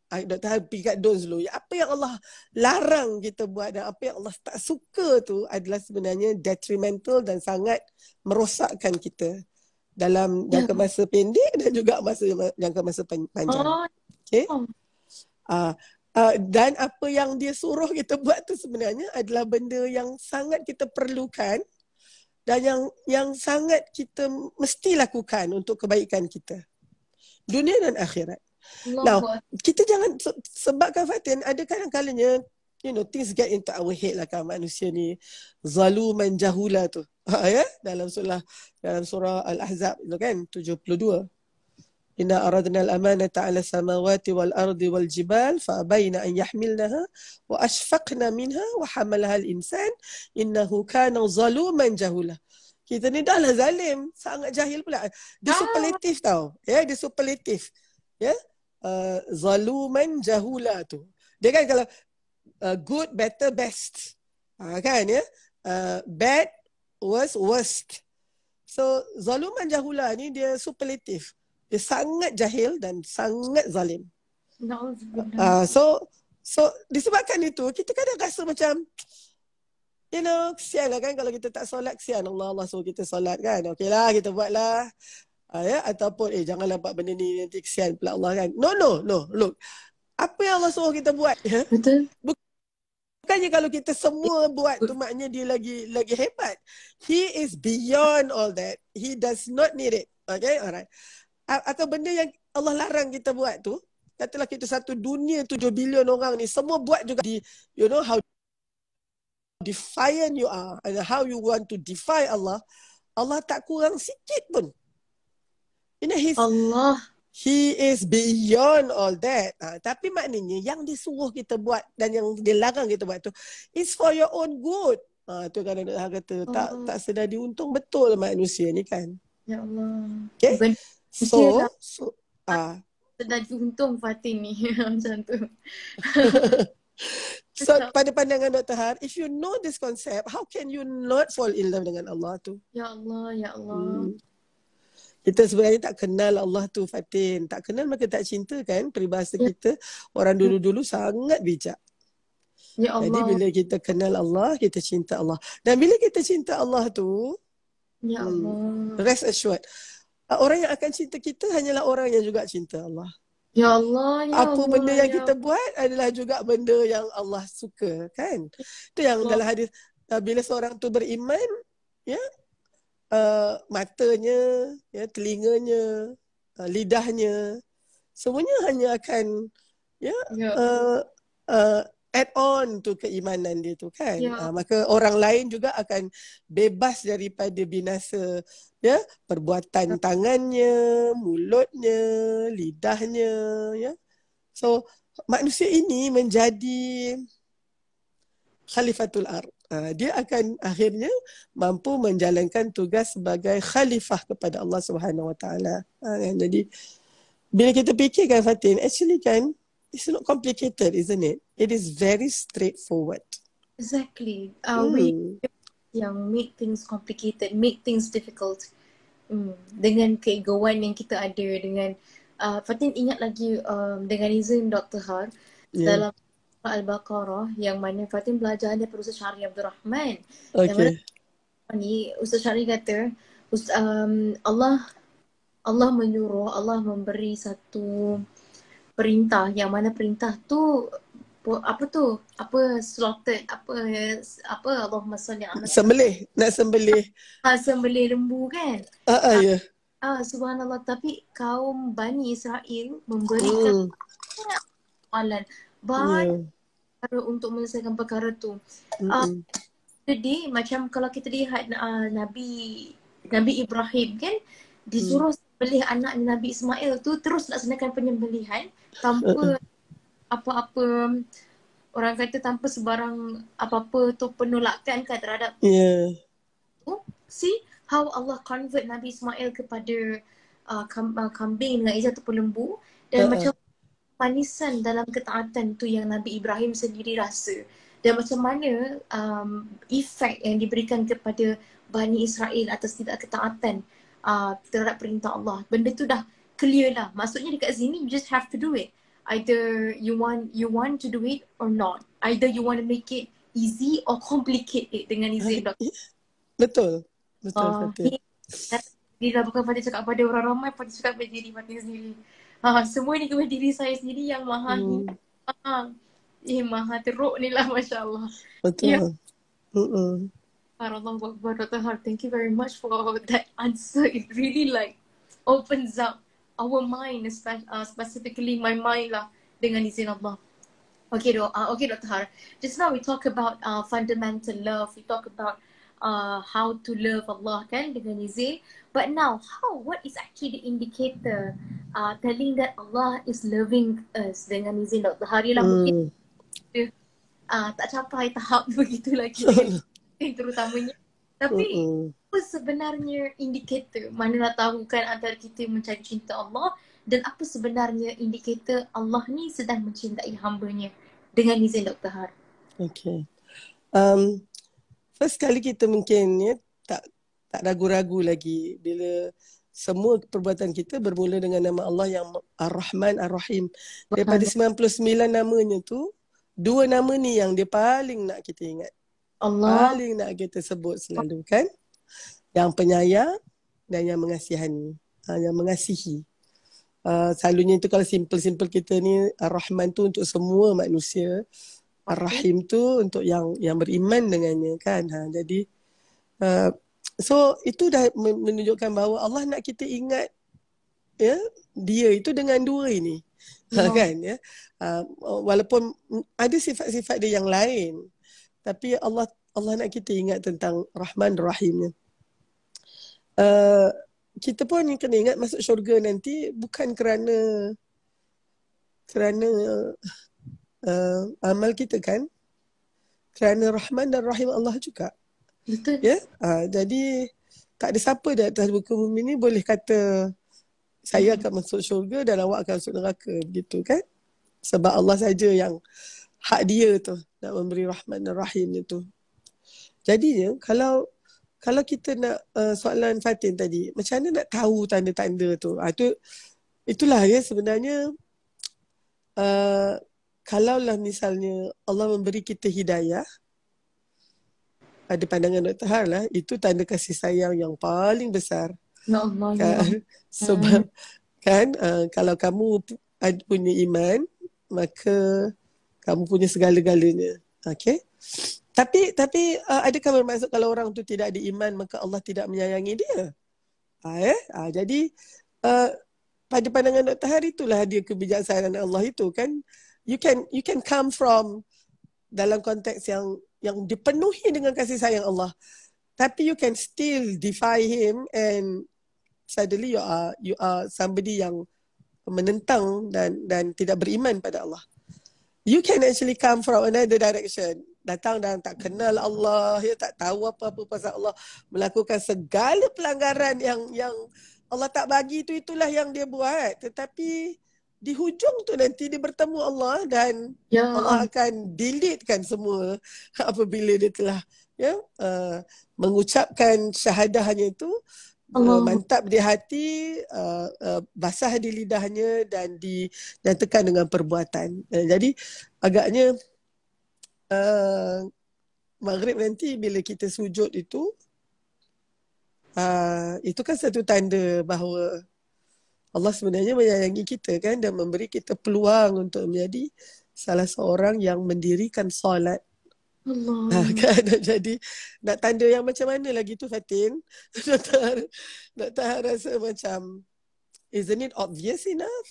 S2: Dr. pergi kat don'ts dulu. Apa yang Allah larang kita buat dan apa yang Allah tak suka tu adalah sebenarnya detrimental dan sangat merosakkan kita dalam jangka masa pendek dan juga jangka masa panjang. Okay? Dan apa yang dia suruh kita buat tu sebenarnya adalah benda yang sangat kita perlukan dan yang sangat kita mesti lakukan untuk kebaikan kita, dunia dan akhirat. Now, kita jangan sebabkan Fatin, ada kadang-kalanya, you know, things get into our head lah kan, manusia ni zaluman jahula tu. Ya, dalam surah Al-Ahzab itu kan 72. Inna aradna al-amanata 'ala samawati wal ardi wal jibal fa abayna an yahmilnaha wa ashfaqna minha wa hamalaha al-insan innahu kana zaluman jahula. Kita ni dah lah zalim, sangat jahil pula. Dia superlatif tau. Ya, dia superlatif. Ya. Zaluman jahula tu. Dia kan kalau good, better, best. Kan ya? Bad, worst. So zaluman jahula ni dia superlatif. Dia sangat jahil dan sangat zalim. So disebabkan itu kita kadang rasa macam, you know, kesian lah kan kalau kita tak solat, kesian Allah suruh kita solat kan. Okey lah, kita buat lah. Ya, ataupun janganlah buat benda ni, nanti kesian pula Allah kan. No, look. Apa yang Allah suruh kita buat?
S1: Betul.
S2: Bukannya kalau kita semua buat tu maknanya dia lagi hebat. He is beyond all that. He does not need it. Okay, alright. Atau benda yang Allah larang kita buat tu, katalah kita satu dunia 7 bilion orang ni semua buat juga you know how defiant you are and how you want to defy Allah. Allah tak kurang sikit pun. You know, He is beyond all that. Tapi maknanya yang disuruh kita buat dan yang dilarang kita buat tu is for your own good. Tu kan ada kata tak sedar diuntung betul manusia ni kan.
S1: Ya Allah.
S2: Okay. So
S1: sedar diuntung Fatin ni macam tu.
S2: So pada pandangan Dr. Har, if you know this concept, how can you not fall in love dengan Allah tu?
S1: Ya Allah.
S2: Kita sebenarnya tak kenal Allah tu Fatin. Tak kenal maka tak cinta kan. Peribahasa kita, orang dulu-dulu sangat bijak.
S1: Ya Allah.
S2: Jadi bila kita kenal Allah, kita cinta Allah. Dan bila kita cinta Allah tu,
S1: ya Allah,
S2: rest assured, orang yang akan cinta kita hanyalah orang yang juga cinta Allah.
S1: Ya Allah.
S2: Apa benda yang kita buat adalah juga benda yang Allah suka kan. Itu yang dalam hadis, bila seorang tu beriman, ya, matanya, ya, telinganya, lidahnya, semuanya hanya akan add on tu keimanan dia tu kan. Maka orang lain juga akan bebas daripada binasa, ya, perbuatan tangannya, mulutnya, lidahnya, ya. So manusia ini menjadi khalifatul ard. dia akan akhirnya mampu menjalankan tugas sebagai khalifah kepada Allah Subhanahu Wa Taala. Kan? Jadi bila kita fikirkan Fatin, actually kan, it's not complicated, isn't it? It is very straightforward.
S1: Exactly. We yang make things complicated, make things difficult. Dengan keegoan yang kita ada, dengan Fatin ingat lagi dengan izin Dr. Har dalam Al-Baqarah yang mana Fatin belajar daripada Ustaz Syari Abdul Rahman. Yang mana ni Ustaz Syari kata Allah menyuruh, Allah memberi satu perintah yang mana perintah tu slaughtered, Allahumma salli ala
S2: sembelih, nak sembelih.
S1: Sembelih lembu kan?
S2: Ya.
S1: Subhanallah, tapi kaum Bani Israel memberikan amalan banyak cara untuk menyelesaikan perkara tu. Jadi macam kalau kita lihat Nabi Ibrahim kan, disuruh sembelih anak Nabi Ismail tu, terus laksanakan penyembelihan tanpa apa-apa, orang kata tanpa sebarang apa-apa tu penolakan kan terhadap see how Allah convert Nabi Ismail kepada kambing dengan izat ataupun lembu, dan macam manisan dalam ketaatan tu yang Nabi Ibrahim sendiri rasa, dan macam mana efek yang diberikan kepada Bani Israel atas tidak ketaatan terhadap perintah Allah. Benda tu dah clear lah. Maksudnya dekat sini you just have to do it. Either you want to do it or not. Either you want to make it easy or complicate it dengan izin doktor.
S2: Betul. Betul.
S1: Dia bukan Fatih cakap pada orang ramai, Fatih cakap pada diri Fatih sendiri. Semua ni kepada diri saya sendiri yang maha maha teruk ni lah, Masya Allah.
S2: Betul.
S1: Allahu Akbar, Dr. Har, thank you very much for that answer. It really like opens up our mind, specifically my mind lah, dengan izin Allah. Okay, Dr. Har. Just now we talk about fundamental love. We talk about how to love Allah kan dengan izin. But now, what is actually the indicator telling that Allah is loving us dengan izin Dr. Har? Ialah mungkin tak capai tahap begitu lagi terutamanya. Tapi apa sebenarnya indikator? Mana nak tahu kan antara kita mencari cinta Allah, dan apa sebenarnya indikator Allah ni sedang mencintai hamba-Nya dengan izin Dr. Har?
S2: Okay. First kali kita mungkin tak ragu-ragu lagi bila semua perbuatan kita bermula dengan nama Allah yang Ar-Rahman Ar-Rahim. Daripada 99 namanya tu, 2 nama ni yang dia paling nak kita ingat.
S1: Allah.
S2: Paling nak kita sebut selalu kan. Yang penyayang dan yang mengasihani. Yang mengasihi. Selalunya itu kalau simple-simple kita ni, Ar-Rahman tu untuk semua manusia. Ar-Rahim tu untuk yang beriman dengannya kan. Jadi so itu dah menunjukkan bahawa Allah nak kita ingat dia itu dengan 2 ini. Kan ya. Walaupun ada sifat-sifat dia yang lain, tapi Allah nak kita ingat tentang Rahman Rahimnya. Kita pun kena ingat masuk syurga nanti bukan kerana amal kita kan, kerana Rahman dan Rahim Allah juga.
S1: Betul.
S2: Ya, jadi tak ada siapa di atas muka bumi ni boleh kata saya akan masuk syurga dan awak akan masuk neraka, begitu kan? Sebab Allah saja yang hak dia tu nak memberi Rahman dan Rahim itu. Jadi kalau kita nak soalan Fatin tadi, macam mana nak tahu tanda-tanda tu? Itulah ya sebenarnya kalaulah misalnya Allah memberi kita hidayah, ada pandangan Dr. Har lah, itu tanda kasih sayang yang paling besar.
S1: Ya Allah.
S2: Kan? Sebab kan kalau kamu punya iman, maka kamu punya segala-galanya. Okay? Tapi adakah bermaksud kalau orang tu tidak ada iman maka Allah tidak menyayangi dia? Jadi pada pandangan Dr. Har itulah dia kebijaksanaan Allah itu kan. You can come from dalam konteks yang dipenuhi dengan kasih sayang Allah, tapi you can still defy him and suddenly you are somebody yang menentang dan tidak beriman pada Allah. You can actually come from another direction. datang dan tak kenal Allah, ya, tak tahu apa-apa pasal Allah, melakukan segala pelanggaran yang Allah tak bagi itulah yang dia buat. Tetapi di hujung tu nanti dia bertemu Allah dan
S1: Ya
S2: Allah
S1: Allah.
S2: akan deletekan semua apabila dia telah mengucapkan syahadahnya itu,
S1: Allah.
S2: mantap di hati, basah di lidahnya dan dinyatakan dengan perbuatan. Jadi agaknya Maghrib nanti bila kita sujud itu kan satu tanda bahawa Allah sebenarnya menyayangi kita kan, dan memberi kita peluang untuk menjadi salah seorang yang mendirikan solat.
S1: Allah.
S2: Kan? Jadi nak tanda yang macam mana lagi tu Fatin? nak tak rasa macam, isn't it obvious enough?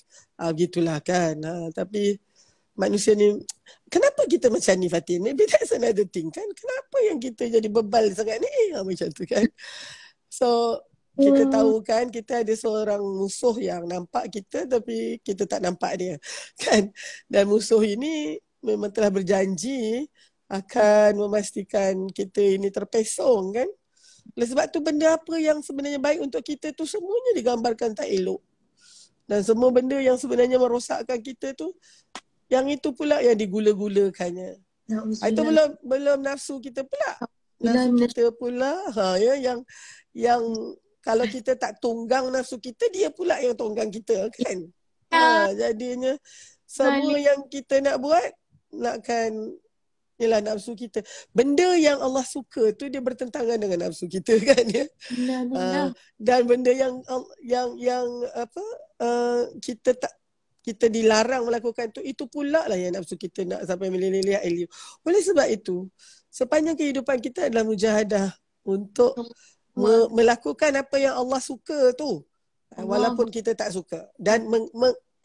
S2: Gitulah kan. Tapi manusia ni, kenapa kita macam ni Fatin? Maybe that's another thing kan. Kenapa yang kita jadi bebal sangat ni? Macam tu kan. So kita tahu kan kita ada seorang musuh yang nampak kita tapi kita tak nampak dia kan. Dan musuh ini memang telah berjanji akan memastikan kita ini terpesong kan. Oleh sebab tu benda apa yang sebenarnya baik untuk kita tu semuanya digambarkan tak elok. Dan semua benda yang sebenarnya merosakkan kita tu, yang itu pula yang digula-gulakannya. Itu belum nafsu kita pula. Nafsu kita pula yang kalau kita tak tunggang nafsu kita, dia pula yang tunggang kita kan. Jadinya semua yang kita nak buat nakkan ialah nafsu kita. Benda yang Allah suka tu dia bertentangan dengan nafsu kita kan ya. Dan benda yang kita dilarang melakukan tu, itu pula lah yang nafsu kita nak sampai meleleh ilmu. Oleh sebab itu, sepanjang kehidupan kita adalah mujahadah untuk melakukan apa yang Allah suka tu, walaupun kita tak suka, dan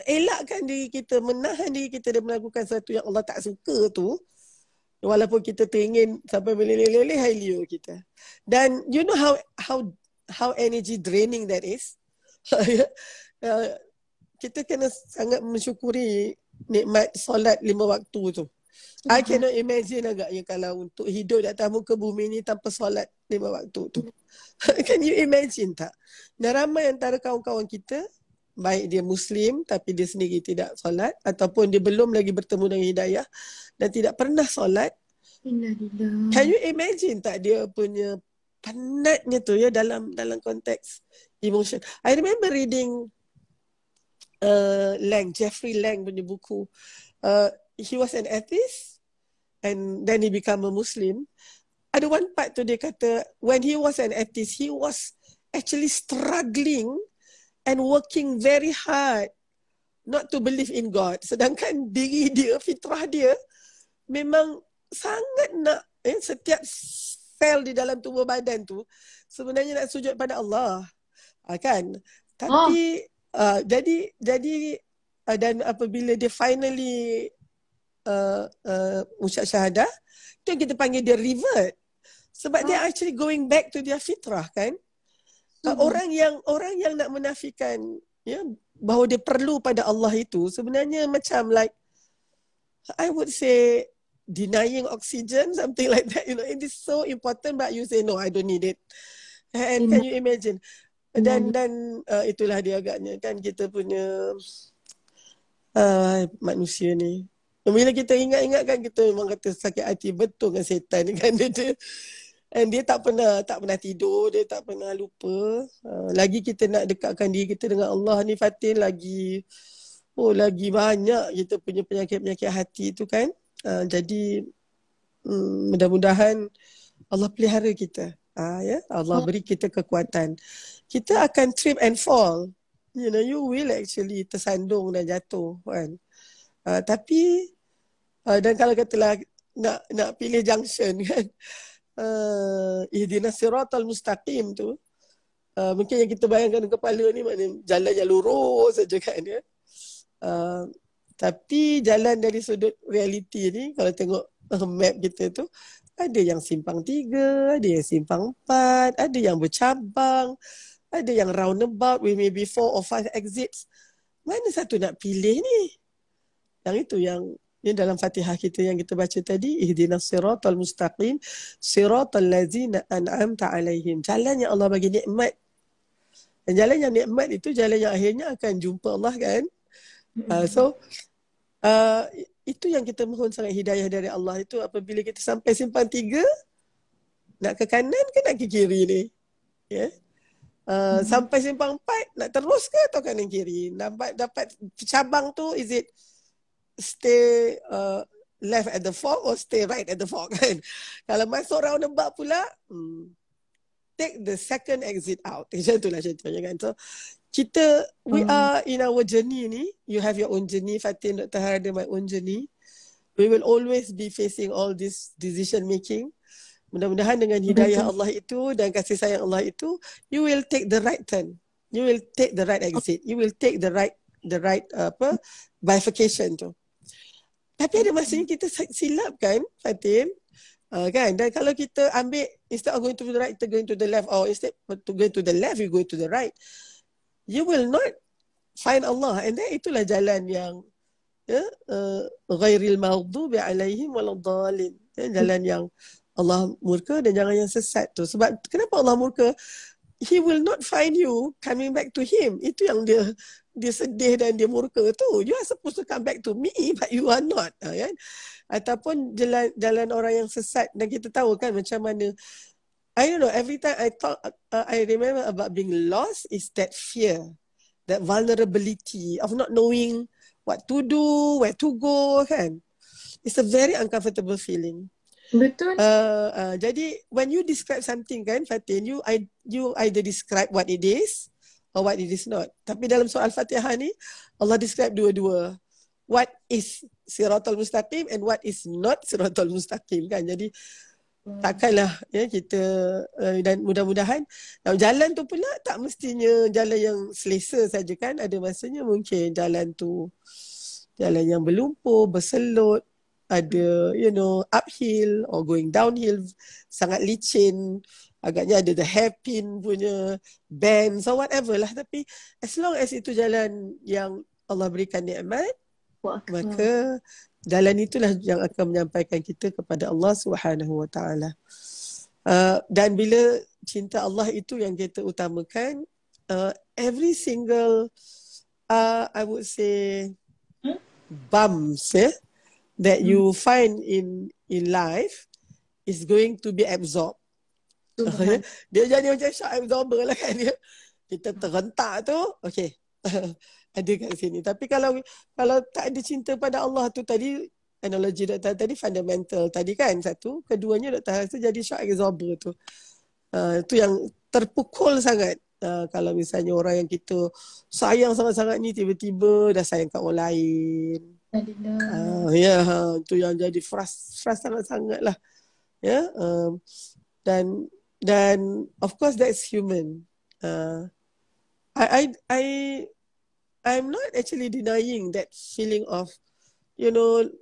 S2: elakkan diri kita, menahan diri kita dan melakukan sesuatu yang Allah tak suka tu, walaupun kita teringin sampai meleleh-leleh ilmu kita. Dan you know how energy draining that is. Kita kena sangat mensyukuri nikmat solat 5 waktu tu. I cannot imagine agaknya kalau untuk hidup di atas muka bumi ni tanpa solat 5 waktu tu. Can you imagine tak? Dan ramai antara kawan-kawan kita, baik dia Muslim tapi dia sendiri tidak solat, ataupun dia belum lagi bertemu dengan hidayah dan tidak pernah solat. Can you imagine tak dia punya penatnya tu ya dalam konteks emotion. I remember reading Jeffrey Lang punya buku. He was an atheist and then he became a Muslim. Ada one part tu dia kata when he was an atheist, he was actually struggling and working very hard not to believe in God. Sedangkan diri dia, fitrah dia memang sangat nak setiap sel di dalam tubuh badan tu sebenarnya nak sujud pada Allah. Kan? Tapi jadi dan apabila dia finally ucap syahadah, tu kita panggil dia revert. Sebab dia actually going back to their fitrah kan. Orang yang nak menafikan ya bahawa dia perlu pada Allah itu sebenarnya macam like I would say denying oxygen, something like that. You know, it is so important but you say no, I don't need it. And can you imagine? Dan itulah dia agaknya kan kita punya manusia ni. Bila kita ingat-ingat kan kita memang kata sakit hati betul dengan setan ni kan dia. And dia tak pernah tidur, dia tak pernah lupa. Lagi kita nak dekatkan diri kita dengan Allah ni Fatin, lagi banyak kita punya penyakit-penyakit hati tu kan. Jadi mudah-mudahan Allah pelihara kita. Ya, Allah beri kita kekuatan. Kita akan trip and fall. You know, you will actually tersandung dan jatuh kan. Tapi dan kalau katalah nak pilih junction kan, ihdinas siratal mustaqim tu, mungkin yang kita bayangkan di kepala ni maknanya jalan yang lurus saja kan ya. Tapi jalan dari sudut realiti ni, kalau tengok map kita tu, ada yang simpang 3, ada yang simpang 4, ada yang bercabang, ada yang roundabout with maybe 4 or 5 exits. Mana satu nak pilih ni? Yang itu yang Ini dalam Fatihah kita yang kita baca tadi, ihdinas siratal mustaqim siratal ladzina an'amta alaihim. Jalan yang Allah bagi nikmat. Dan jalan yang nikmat itu jalan yang akhirnya akan jumpa Allah kan. Itu yang kita mohon sangat hidayah dari Allah itu apabila kita sampai simpang 3, nak ke kanan ke nak ke kiri ni. Ya. Sampai simpang 4, nak terus ke atau kanan kiri? Dapat cabang tu, is it stay left at the fork or stay right at the fork kan? Kalau masuk roundabout pula, take the second exit out. Macam itulah contohnya kan. So, we are in our journey ni. You have your own journey. Fatin, Dr. Har ada my own journey. We will always be facing all this decision making. Mudah-mudahan dengan hidayah Allah itu dan kasih sayang Allah itu, you will take the right turn. You will take the right exit. You will take the right bifurcation tu. Tapi ada masanya kita silap kan, Fatin? Kan? Dan kalau kita ambil, instead of going to the right, kita going to the left, or instead to go to the left, you go to the right, you will not find Allah. And then itulah jalan yang ghairil maghdubi alaihim waladdallin. Jalan yang Allah murka dan jangan yang sesat tu. Sebab kenapa Allah murka? He will not find you coming back to him. Itu yang dia sedih dan dia murka tu. You are supposed to come back to me, but you are not. Kan? Ataupun jalan orang yang sesat. Dan kita tahu kan macam mana. I don't know, every time I remember about being lost is that fear. That vulnerability of not knowing what to do, where to go kan. It's a very uncomfortable feeling.
S1: Betul.
S2: Jadi when you describe something kan, Fatin, you either describe what it is or what it is not. Tapi dalam soal Fatihah ni, Allah describe dua-dua. What is siratal mustaqim and what is not siratal mustaqim kan. Jadi takkanlah ya kita dan mudah-mudahan jalan tu pula tak mestinya jalan yang selesa saja kan. Ada masanya mungkin jalan tu jalan yang berlumpur, berselut, ada uphill or going downhill, sangat licin, agaknya ada the hairpin punya bends or whatever lah. Tapi as long as itu jalan yang Allah berikan nikmat, maka jalan itulah yang akan menyampaikan kita kepada Allah Subhanahu Wa Taala. Dan bila cinta Allah itu yang kita utamakan, every single I would say bumps that you find in life is going to be absorbed. Dia jadi macam shock absorber lah kan dia. Kita terhentak tu, okay. Ada kat sini. Tapi kalau tak ada cinta pada Allah tu tadi, analogi doktor tadi fundamental tadi kan satu. Keduanya doktor rasa jadi shock absorber tu. Tu yang terpukul sangat. Kalau misalnya orang yang kita sayang sangat-sangat ni tiba-tiba dah sayang kat orang lain. Tu yang jadi frust sangat-sangat lah. Dan of course that's human. I'm not actually denying that feeling of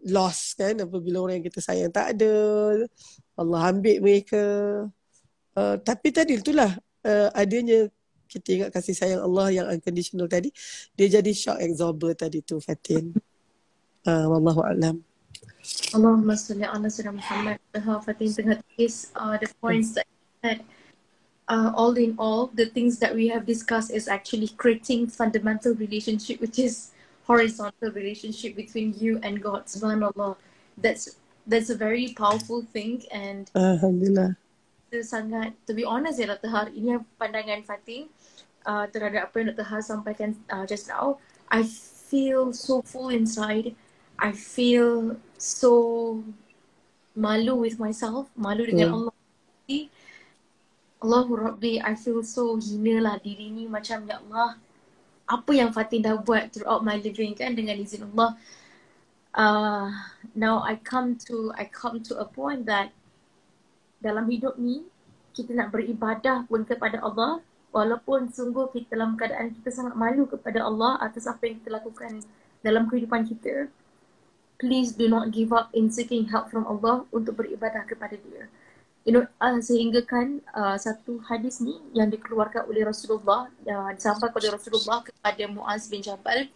S2: loss kan, apabila orang yang kita sayang tak ada, Allah ambil mereka. Tapi tadi itulah adanya kita ingat kasih sayang Allah yang unconditional tadi, dia jadi shock absorber tadi tu, Fatin. Wallahu a'lam.
S1: Allahumma salli ala sayyidina Muhammad. Fatin tengah tulis the points that all in all, the things that we have discussed is actually creating fundamental relationship, which is horizontal relationship between you and God. Subhanallah. That's a very powerful thing, and
S2: Alhamdulillah.
S1: Itu sangat, to be honest ya Dr. Har, ini pandangan Fatin terhadap apa yang Dr. Har sampaikan just now. I feel so full inside. I feel so malu with myself, malu dengan Allah. Allahu Rabbi, I feel so hina lah diri ni, macam ya Allah, apa yang Fatin dah buat throughout my living kan, dengan izin Allah. Now I come to a point that dalam hidup ni kita nak beribadah pun kepada Allah, walaupun sungguh kita dalam keadaan kita sangat malu kepada Allah atas apa yang kita lakukan dalam kehidupan kita. Please do not give up in seeking help from Allah untuk beribadah kepada Dia. Sehingga kan satu hadis ni yang dikeluarkan oleh Rasulullah, disampaikan oleh Rasulullah kepada Muaz bin Jabal,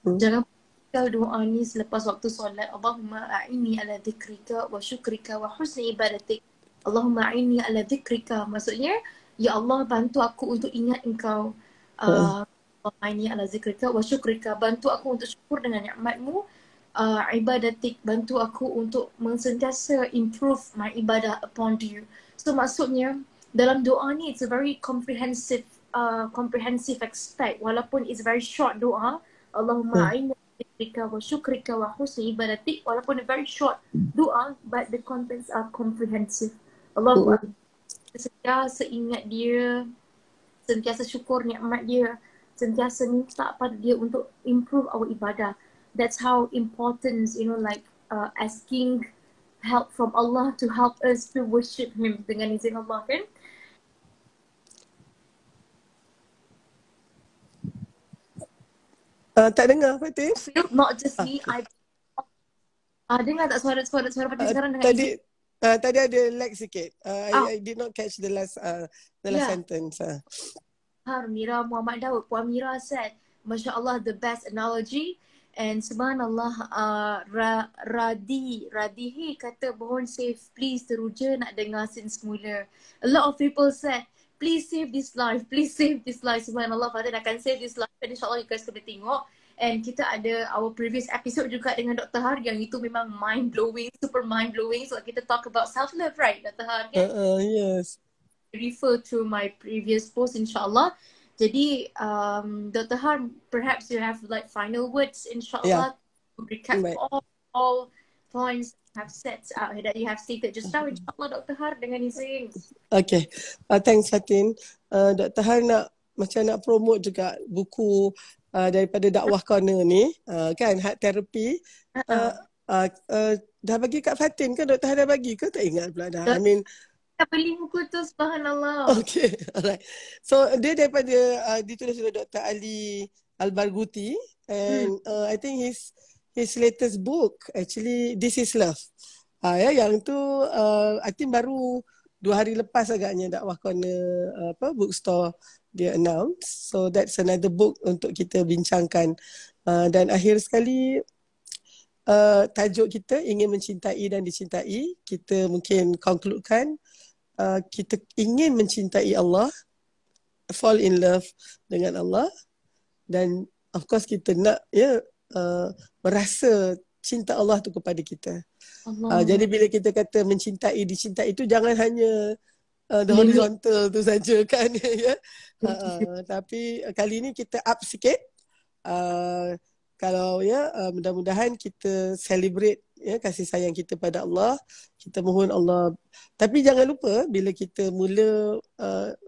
S1: jangan doa ni selepas waktu solat. Allahumma a'inni ala dzikrika wa syukrika wa husni ibadatik. Allahumma a'inni ala dzikrika. Maksudnya, ya Allah bantu aku untuk ingat engkau.
S2: Uh,
S1: Allahumma a'inni ala dzikrika wa syukrika. Bantu aku untuk syukur dengan nikmatmu. Ibadatik, bantu aku untuk sentiasa improve my ibadah upon you. So maksudnya dalam doa ni it's a very comprehensive aspect. Walaupun it's very short doa, Allahumma a'inni zikrika wa syukrika wa husni ibadatik, walaupun a very short doa but the contents are comprehensive. Allahu Akbar. Sentiasa ingat dia, sentiasa syukur nikmat dia, sentiasa minta pada dia untuk improve our ibadah. That's how important, like asking help from Allah to help us to worship Him dengan izin Allah, kan?
S2: tak dengar Fatin?
S1: Not just me, dengar tak suara Fatin sekarang dengan izin?
S2: Tadi ada lag sikit. I did not catch the last sentence.
S1: Mira Muhammad Daud, Puan Mira said, Masya Allah, the best analogy. And subhanallah, Radihi kata mohon save, please teruja nak dengar since semula. A lot of people said, please save this life, please save this life. Subhanallah, Fatin akan save this life. And insyaAllah you guys boleh tengok. And kita ada our previous episode juga dengan Dr. Har yang itu memang mind-blowing, super mind-blowing. So kita talk about self-love, right, Dr. Har?
S2: Yes.
S1: Refer to my previous post, insyaAllah. Jadi, Dr. Har, perhaps you have like final words, insyaAllah, to recap all points that you have stated just now, insyaAllah, Dr. Har, dengan izin.
S2: Okay, thanks Fatin. Dr. Har macam nak promote juga buku daripada Dakwah Corner ni, kan, Heart Therapy. Dah bagi kat Fatin ke? Dr. Har dah bagi ke? Tak ingat pula dah. I mean,
S1: beli buku tu, subhanallah.
S2: Okay, alright. So dia daripada ditulis oleh Dr. Ali Al-Barghouti, and I think his latest book actually This Is Love. Yang tu I think baru 2 hari lepas agaknya Dakwah Corner bookstore dia announce. So that's another book untuk kita bincangkan. Dan akhir sekali tajuk kita ingin mencintai dan dicintai. Kita mungkin concludekan kita ingin mencintai Allah, fall in love dengan Allah, dan of course kita nak merasa cinta Allah tu kepada kita. Jadi bila kita kata mencintai, dicintai itu jangan hanya the horizontal tu saja, kan. Tapi kali ni kita up sikit. Kalau mudah-mudahan kita celebrate kasih sayang kita pada Allah. Kita mohon Allah. Tapi jangan lupa bila kita mula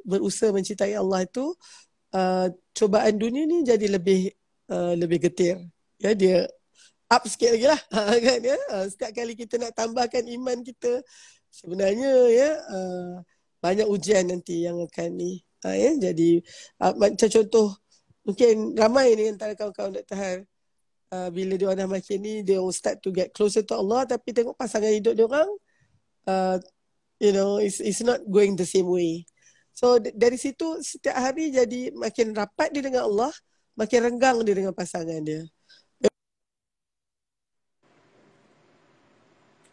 S2: berusaha mencintai Allah itu, cubaan dunia ni jadi lebih getir. Dia up sikit lagi lah. Kan, setiap kali kita nak tambahkan iman kita, sebenarnya banyak ujian nanti yang akan ni. Jadi macam contoh, mungkin ramai ni antara kawan-kawan Dr. Har, bila dia dah makin ni, dia start to get closer to Allah, tapi tengok pasangan hidup dia orang, it's not going the same way. So dari situ setiap hari jadi makin rapat dia dengan Allah, makin renggang dia dengan pasangan dia.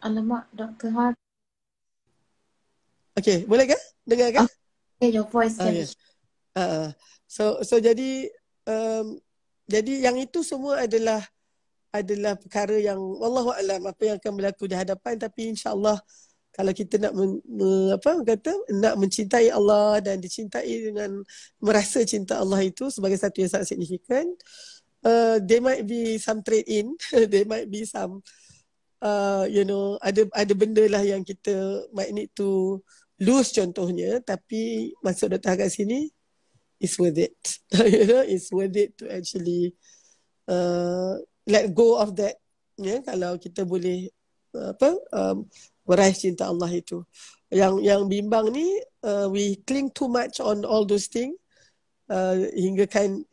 S1: Alamak, Dr. Har.
S2: Okay, boleh ke? Dengar ke?
S1: Okay, your voice can be...
S2: So jadi yang itu semua adalah perkara yang wallahu alam apa yang akan berlaku di hadapan. Tapi insya-Allah kalau kita nak nak mencintai Allah dan dicintai dengan merasa cinta Allah itu sebagai satu yang sangat signifikan, there might be some trade in, there might be some ada benda lah yang kita might need to lose contohnya, tapi maksud Dr. kat sini, it's worth it. It's worth it to actually let go of that. Kalau kita boleh meraih cinta Allah itu. Yang bimbang ni, we cling too much on all those things, hingga kan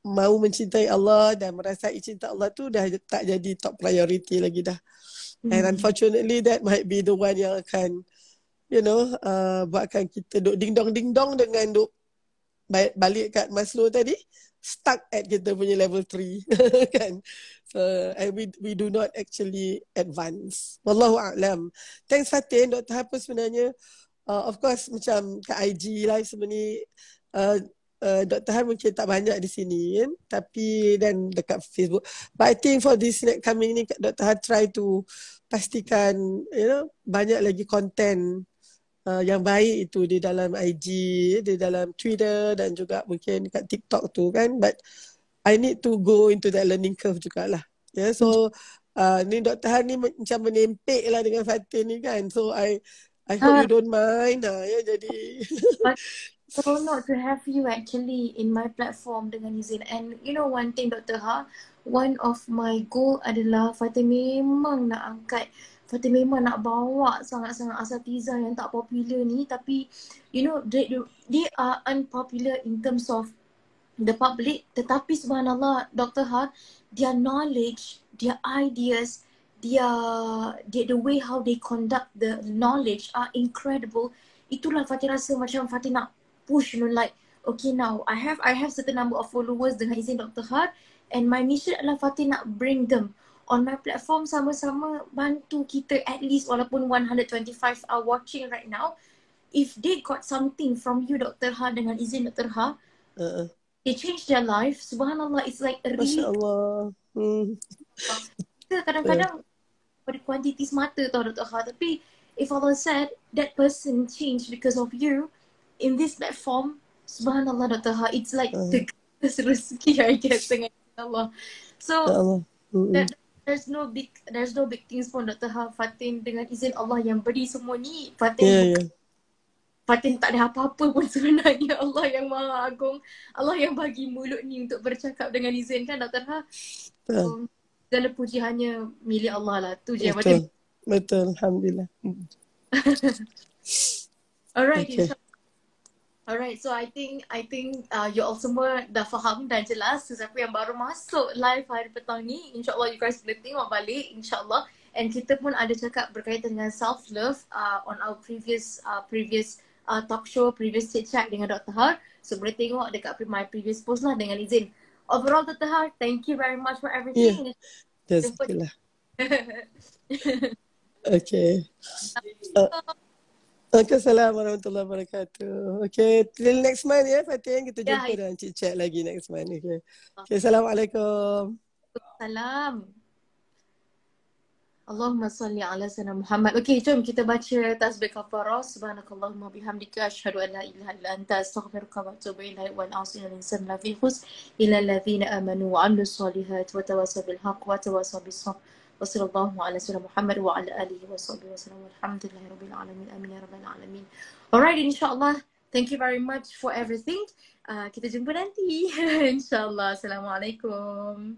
S2: mau mencintai Allah dan merasai cinta Allah tu dah tak jadi top priority lagi dah. And unfortunately that might be the one yang akan buatkan kita duk ding dong dengan duk balik kat Maslow tadi, stuck at kita punya level 3 kan. So and we do not actually advance. Wallahu a'lam. Thanks Fatin. Dr. Harper sebenarnya of course macam kat IG live sebenarnya Dr. Han mungkin tak banyak di sini kan, tapi dan dekat Facebook. But I think for this next coming ni Dr. Han try to pastikan banyak lagi content yang baik itu di dalam IG, di dalam Twitter dan juga mungkin kat TikTok tu kan. But I need to go into that learning curve jugalah. Yeah, so ni Dr. Han ni macam menempik lah dengan Fatin ni kan. So I hope you don't mind ya jadi.
S1: Seronok to have you actually in my platform dengan Izin. And you know one thing Dr. Ha, one of my goal adalah Fatin memang nak angkat, Fatin memang nak bawa sangat-sangat asatiza yang tak popular ni, tapi you know they are unpopular in terms of the public, tetapi subhanallah Dr. Ha, their knowledge, their ideas, the way how they conduct the knowledge are incredible. Itulah Fatin rasa macam Fatin nak push, like okay, now I have certain number of followers dengan izin Dr. Ha, and my mission adalah Fatin nak bring them on my platform, sama-sama bantu kita at least walaupun 125 are watching right now. If they got something from you Dr. Ha dengan izin Dr. Ha, they change their life. Subhanallah, it's like a
S2: Masya Allah.
S1: Kita kadang-kadang pada kuantiti semata tau Dr. Ha, tapi if Allah said that person changed because of you in this platform, subhanallah Dr. Ha, it's like the greatest rezeki I guess dengan Allah. So there's no big things pun Dr. Ha. Fatin dengan izin Allah yang beri semua ni, Fatin Fatin tak ada apa-apa pun sebenarnya. Allah yang Maha Agung, Allah yang bagi mulut ni untuk bercakap dengan izin kan Dr. Ha. So, segala puji hanya milik Allah lah. Tu je
S2: Betul. Betul, alhamdulillah.
S1: Alright, insyaAllah. Alright, so I think you all semua dah faham dan jelas. Sesiapa yang baru masuk live hari petang ni, insyaAllah you guys boleh tengok balik, insyaAllah. And kita pun ada cakap berkaitan dengan self-love on our previous talk show, previous chit-chat dengan Dr. Har. So boleh tengok dekat my previous post lah dengan izin. Overall Dr. Har, thank you very much for everything.
S2: Jazakallah. Okay. Assalamualaikum warahmatullahi wabarakatuh. Okay, till next month ya Fatin. Kita jumpa dan chit-chat lagi next month. Okay. Assalamualaikum.
S1: Salam. Allahumma salli ala sayyidina Muhammad. Okay, jom kita baca tasbih kafarah. Subhanakallahumma bihamdika asyhadu an la ilaha illa anta astaghfiruka wa atubu ilaik wa a'udzu billahi min fi khus ila allazina amanu wa 'amilus solihat wa tawassaw bil haqq wa tawassaw bis sabr. Wassallallahu ala sayyidina Muhammad wa ala alihi wa sahbihi wasallam. Alhamdulillahi rabbil alamin. Amin ya rabbal alamin. Alright, insyaAllah. Thank you very much for everything. Kita jumpa nanti. InsyaAllah. Assalamualaikum.